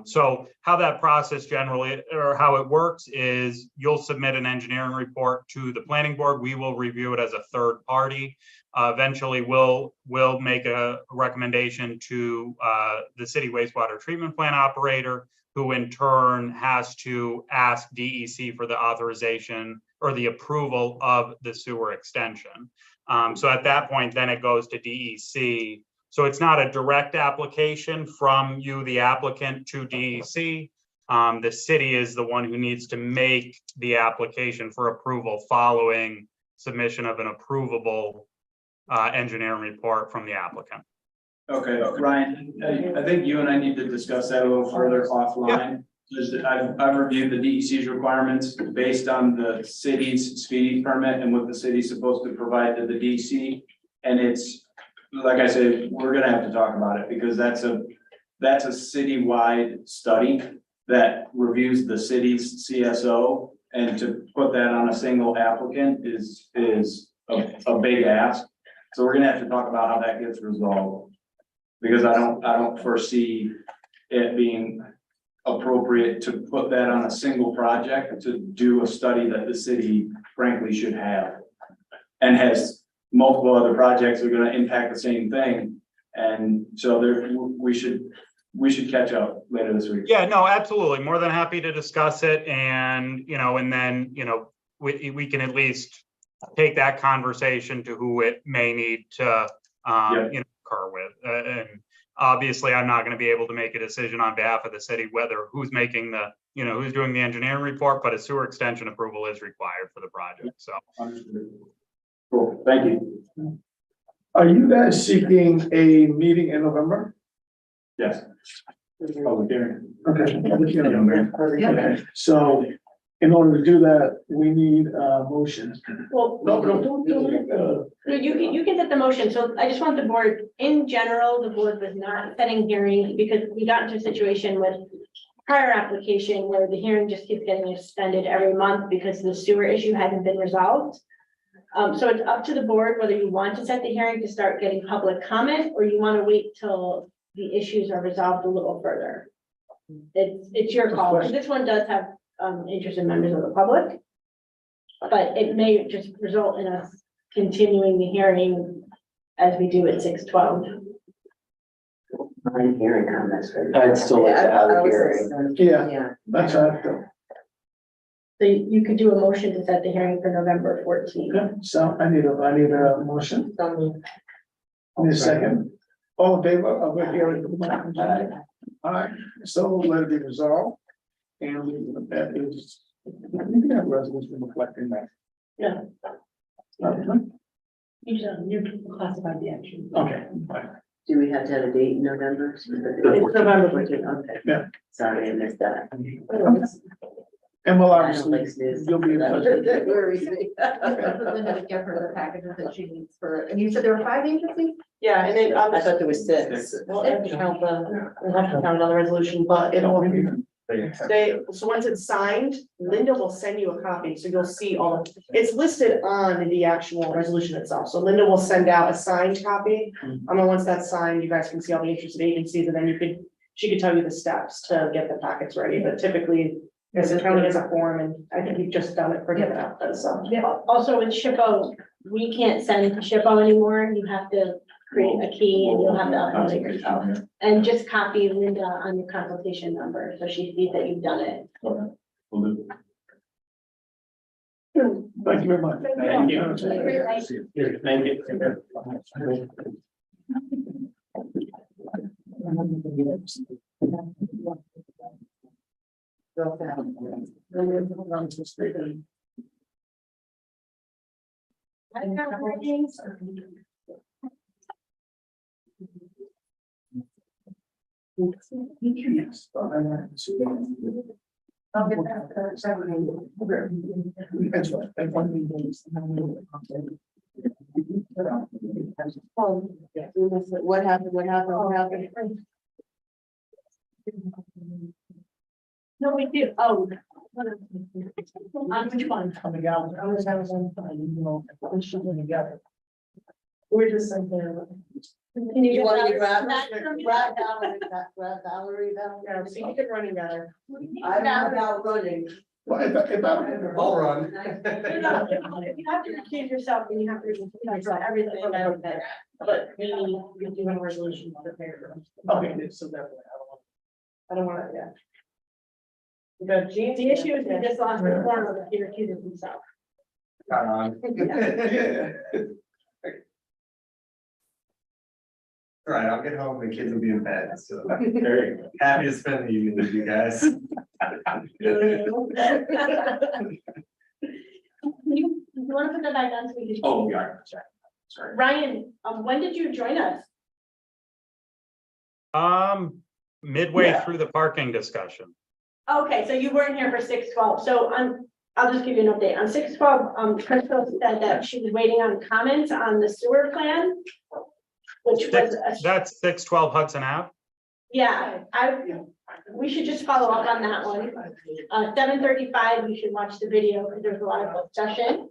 So how that process generally, or how it works is you'll submit an engineering report to the planning board. We will review it as a third party. Eventually, we'll make a recommendation to the city wastewater treatment plant operator, who in turn has to ask DEC for the authorization or the approval of the sewer extension. So at that point, then it goes to DEC. So it's not a direct application from you, the applicant, to DEC. The city is the one who needs to make the application for approval following submission of an approvable engineering report from the applicant. Okay, Ryan, I think you and I need to discuss that a little further offline. Because I've reviewed the DEC's requirements based on the city's speedy permit and what the city's supposed to provide to the DEC. And it's, like I said, we're gonna have to talk about it because that's a citywide study that reviews the city's CSO. And to put that on a single applicant is a big ask. So we're gonna have to talk about how that gets resolved. Because I don't foresee it being appropriate to put that on a single project to do a study that the city frankly should have. And has multiple other projects that are gonna impact the same thing. And so we should catch up later this week. Yeah, no, absolutely. More than happy to discuss it and, and then, we can at least take that conversation to who it may need to, occur with. And obviously, I'm not going to be able to make a decision on behalf of the city, whether who's making the, who's doing the engineering report, but a sewer extension approval is required for the project. So. Understood. Cool, thank you. Are you guys seeking a meeting in November? Yes. Public hearing. Okay. Public hearing. Okay. So in order to do that, we need a motion. Well, No, don't do it. no, you can set the motion. So I just want the board, in general, the board was not setting hearing because we got into a situation with prior application where the hearing just keeps getting extended every month because the sewer issue hadn't been resolved. So it's up to the board whether you want to set the hearing to start getting public comment or you want to wait till the issues are resolved a little further. It's your call. And this one does have interested members of the public, but it may just result in us continuing the hearing as we do at 6:12. I'm hearing comments. I'd still like to have a hearing. Yeah, that's right. So you could do a motion to set the hearing for November 14th. Okay, so I need a motion. I need a second. All in favor of a hearing? All right, so let it be resolved. And that is, you can have resolution reflecting that. Yeah. Okay. You classified the action. Okay. Do we have to have a date in November? It's November 14th, okay. Yeah. Sorry, I missed that. And we'll I don't obviously, like snooze. you'll be in touch. Linda to give her the packages that she needs for, and you said there were 5 agencies? Yeah, and then I thought there was 6. we'll have to count we'll have to count another resolution, but It all be. so once it's signed, Linda will send you a copy, so you'll see all, it's listed on the actual resolution itself, so Linda will send out a signed copy. And then once that's signed, you guys can see all the interested agencies, and then she could tell you the steps to get the packets ready, but typically, it's counting as a form, and I think you've just done it for different outfits, so. Also with SHPO, we can't send to SHPO anymore. You have to create a key and you'll have to upload it yourself. And just copy Linda on your consultation number, so she sees that you've done it. Thank you very much. Thank you. Thank you. Yes. That's right. And one meeting. What happened? No, we do. Oh, On which one? Coming out, I was having, you know, we should really together. We're just saying there. Can you You get want me to that grab, from me? grab Valerie down? Yeah, so you can running better. I'm not out running. Well, if I- I'll run. You have to recuse yourself and you have to recuse yourself, everything from everything. But we do have a resolution prepared. Okay, so definitely, I don't want to, yeah. We got Jean. The issue is we just lost the form of the recuses himself. Yeah. All right, I'll get home, the kids will be in bed, so very happy to spend the evening with you guys. You want to put that back on so we can? Oh, yeah, sorry. Ryan, when did you join us? Midway Yeah. through the parking discussion. Okay, so you weren't here for 6:12, so I'll just give you an update. On 6:12, Crystal said that she was waiting on comments on the sewer plan. Which was, That's 612 Hudson Ave. yeah, we should just follow up on that one. 7:35, you should watch the video because there's a lot of discussion.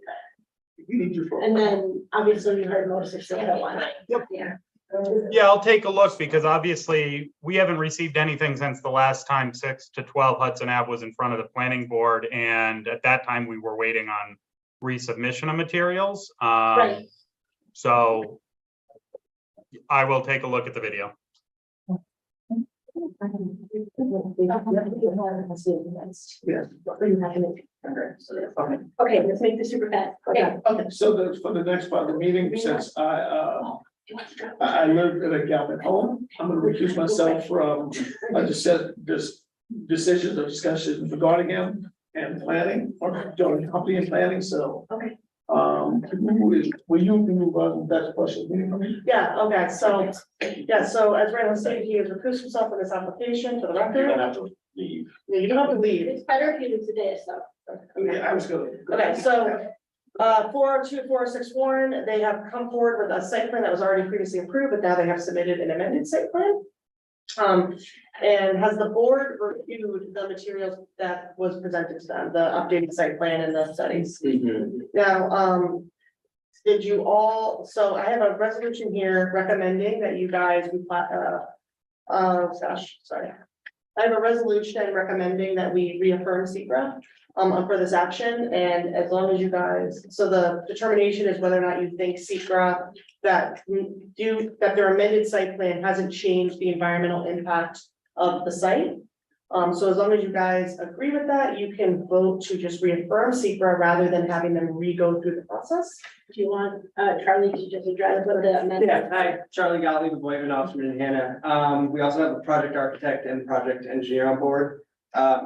You need your phone. And then obviously you heard most of the other one. Yeah, I'll take a look because obviously we haven't received anything since the last time 6 to 12 Hudson Ave was in front of the planning board. And at that time, we were waiting on resubmission of materials. Right. So I will take a look at the video. Okay, let's make this super fast. Okay. Okay, so for the next part of the meeting, since I live in a Galvin home, I'm gonna recuse myself from, I just said, this decisions or discussions regarding him and planning, or doing company and planning, so. Okay. Will you do that question meeting for me? Yeah, okay, so, yeah, so as Randall stated, he has recused himself from this application for the You don't record. have to leave. Yeah, you don't have to leave. It's better if you do today, so. Yeah, I was gonna. Okay, so, 402-406 Warren, they have come forward with a site plan that was already previously approved, but now they have submitted an amended site plan. And has the board reviewed the materials that was presented to them, the updated site plan and the studies? Now, did you all, so I have a resolution here recommending that you guys, gosh, sorry. I have a resolution recommending that we reaffirm SECRA for this action, and as long as you guys, so the determination is whether or not you think SECRA that their amended site plan hasn't changed the environmental impact of the site. So as long as you guys agree with that, you can vote to just reaffirm SECRA rather than having them re-go through the process. Do you want Charlie to just address what the amendment? Yeah, hi, Charlie Gottlieb with Boyman Officer in Hannah. We also have a project architect and project engineer on board.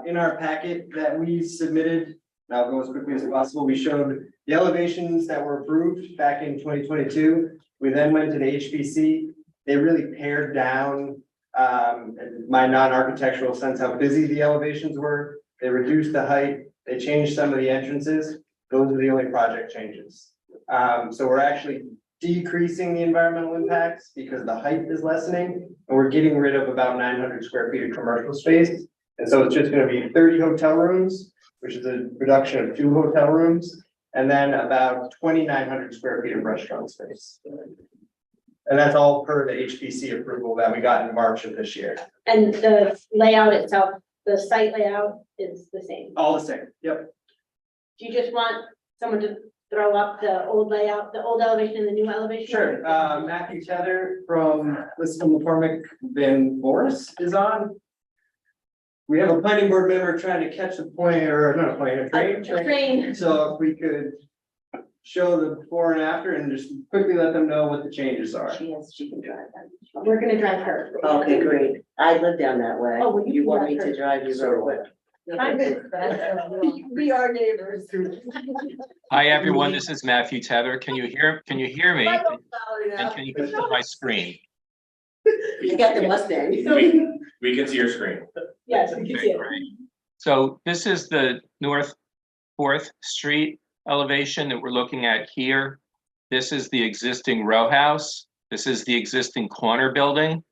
In our packet that we submitted, and I'll go as quickly as possible, we showed the elevations that were approved back in 2022. We then went to the HPC. They really pared down, in my non-architectural sense, how busy the elevations were. They reduced the height, they changed some of the entrances. Those are the only project changes. So we're actually decreasing the environmental impacts because the height is lessening, and we're getting rid of about 900 square feet of commercial space. And so it's just gonna be 30 hotel rooms, which is a reduction of 2 hotel rooms, and then about 2,900 square feet of restaurant space. And that's all per the HPC approval that we got in March of this year. And the layout itself, the site layout is the same. All the same, yep. Do you just want someone to throw up the old layout, the old elevation and the new elevation? Sure, Matthew Tether from Lisbon McCormick Van Boris is on. We have a planning board member trying to catch the point, or not a plane, a train. Train. So if we could show the before and after and just quickly let them know what the changes are. She can drive that. We're gonna drive her. Okay, great. I live down that way. Oh, well, you You can want drive me her. to drive you real quick? We are neighbors. Hi, everyone. This is Matthew Tether. Can you hear me? And can you see my screen? You got the Mustang. We can see your screen. Yes, we can see it. So this is the North 4th Street elevation that we're looking at here. This is the existing row house. This is the existing corner building,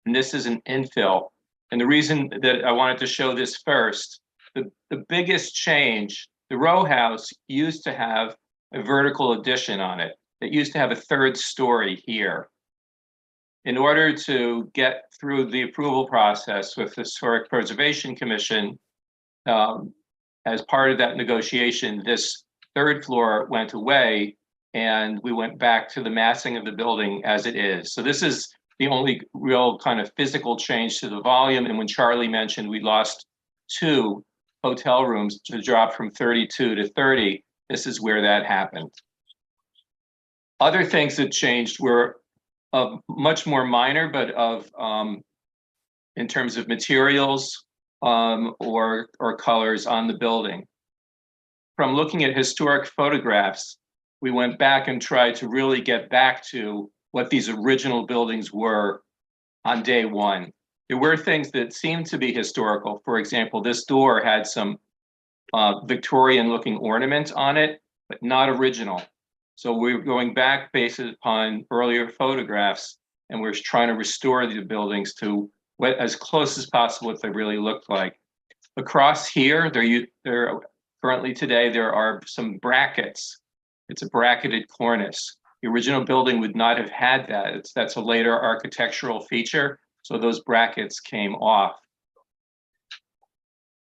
and this is an infill. And the reason that I wanted to show this first the biggest change, the row house used to have a vertical addition on it. It used to have a third story here. In order to get through the approval process with the Historic Preservation Commission, as part of that negotiation, this third floor went away and we went back to the massing of the building as it is. So this is the only real kind of physical change to the volume. And when Charlie mentioned we lost 2 hotel rooms to drop from 32 to 30, this is where that happened. Other things that changed were much more minor, but in terms of materials or colors on the building. From looking at historic photographs, we went back and tried to really get back to what these original buildings were on day one. There were things that seemed to be historical. For example, this door had some Victorian-looking ornament on it, but not original. So we're going back based upon earlier photographs, and we're trying to restore the buildings to what as close as possible what they really looked like. Across here, there currently today there are some brackets. It's a bracketed cornice. The original building would not have had that. That's a later architectural feature. So those brackets came off.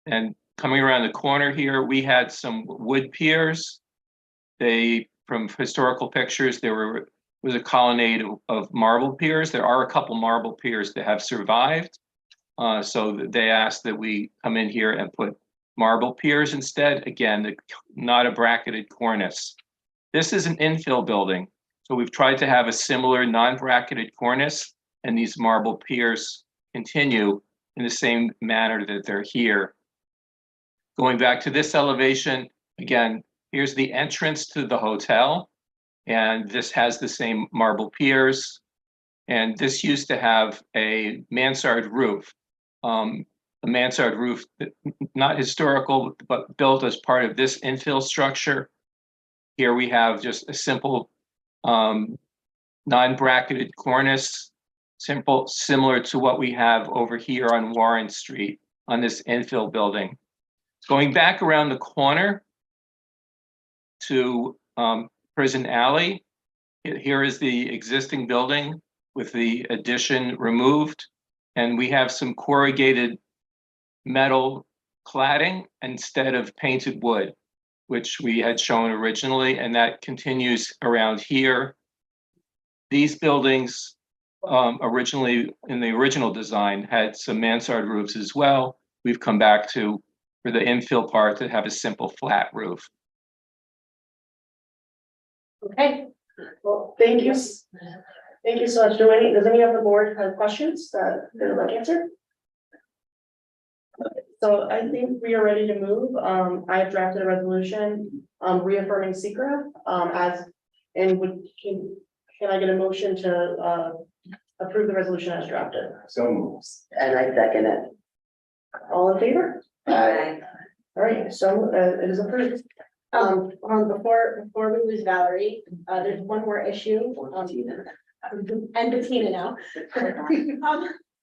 And coming around the corner here, we had some wood piers. From historical pictures, there was a colonnade of marble piers. There are a couple marble piers that have survived. So they asked that we come in here and put marble piers instead. Again, not a bracketed cornice. This is an infill building. So we've tried to have a similar non-bracketed cornice, and these marble piers continue in the same manner that they're here. Going back to this elevation, again, here's the entrance to the hotel, and this has the same marble piers. And this used to have a mansard roof. A mansard roof, not historical, but built as part of this infill structure. Here we have just a simple non-bracketed cornice, similar to what we have over here on Warren Street on this infill building. Going back around the corner to Prison Alley, here is the existing building with the addition removed, and we have some corrugated metal cladding instead of painted wood, which we had shown originally, and that continues around here. These buildings originally, in the original design, had some mansard roofs as well. We've come back to, for the infill part, to have a simple flat roof. Okay, well, thank you. Thank you so much. Does any of the board have questions that they would like answered? So I think we are ready to move. I have drafted a resolution reaffirming SECRA can I get a motion to approve the resolution as drafted? So moves. And I second it. All in favor? Aye. All right, so it is approved. Before we lose Valerie, there's one more issue. And Bettina now.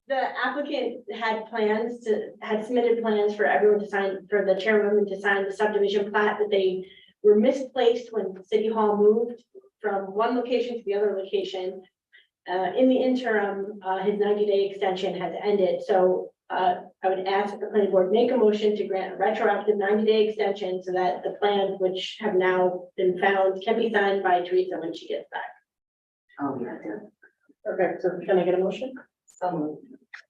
The applicant had submitted plans for everyone to sign, for the chairwoman to sign the subdivision plat, that they were misplaced when City Hall moved from one location to the other location. In the interim, his 90-day extension has ended. So I would ask that the planning board make a motion to grant a retroactive 90-day extension so that the plans which have now been found can be signed by Teresa when she gets back. Oh, yeah. Okay, so can I get a motion?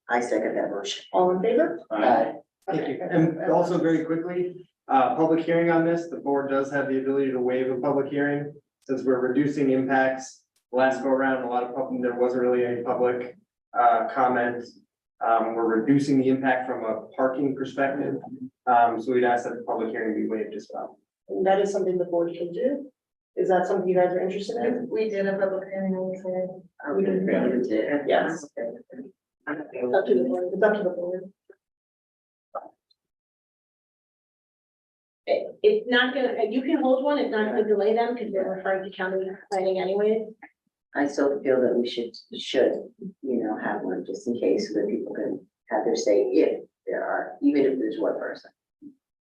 I second that motion. All in favor? Aye. Thank you. And also very quickly, public hearing on this, the board does have the ability to waive a public hearing. Since we're reducing impacts, last go around, there wasn't really any public comment. We're reducing the impact from a parking perspective. So we'd ask that the public hearing be waived as well. And that is something the board can do. Is that something you guys are interested in? We did a public hearing. We did. Yes. It's up to the board. It's up to the board. It's not gonna, you can hold one, it's not gonna delay them because they're referring to county planning anyways. I still feel that we should, have one just in case so that people can have their say if there are, even if there's one person.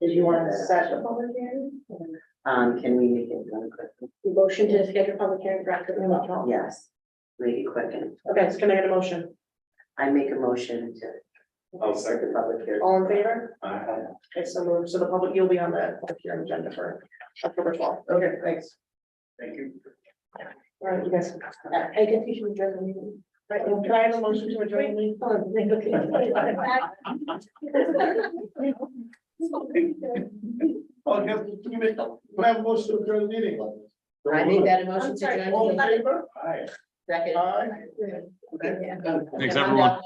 Did you want to set the public hearing? Can we make it done quick? Motion to schedule public hearing for October. Yes, make it quick, and Okay, so can I get a motion? I make a motion to. I'll second. Public hearing. All in favor? Uh, Okay, so moved. So the public, you'll be on the public hearing agenda for October 12th. Okay, thanks. Thank you. All right, you guys. I guess we should adjourn the meeting. Right, well, can I have a motion to adjourn the meeting? Oh, can you make, can I have a motion to adjourn the meeting? I make that a motion to sorry. adjourn. All in favor? Aye. Second. Aye. Yeah. Thanks, everyone.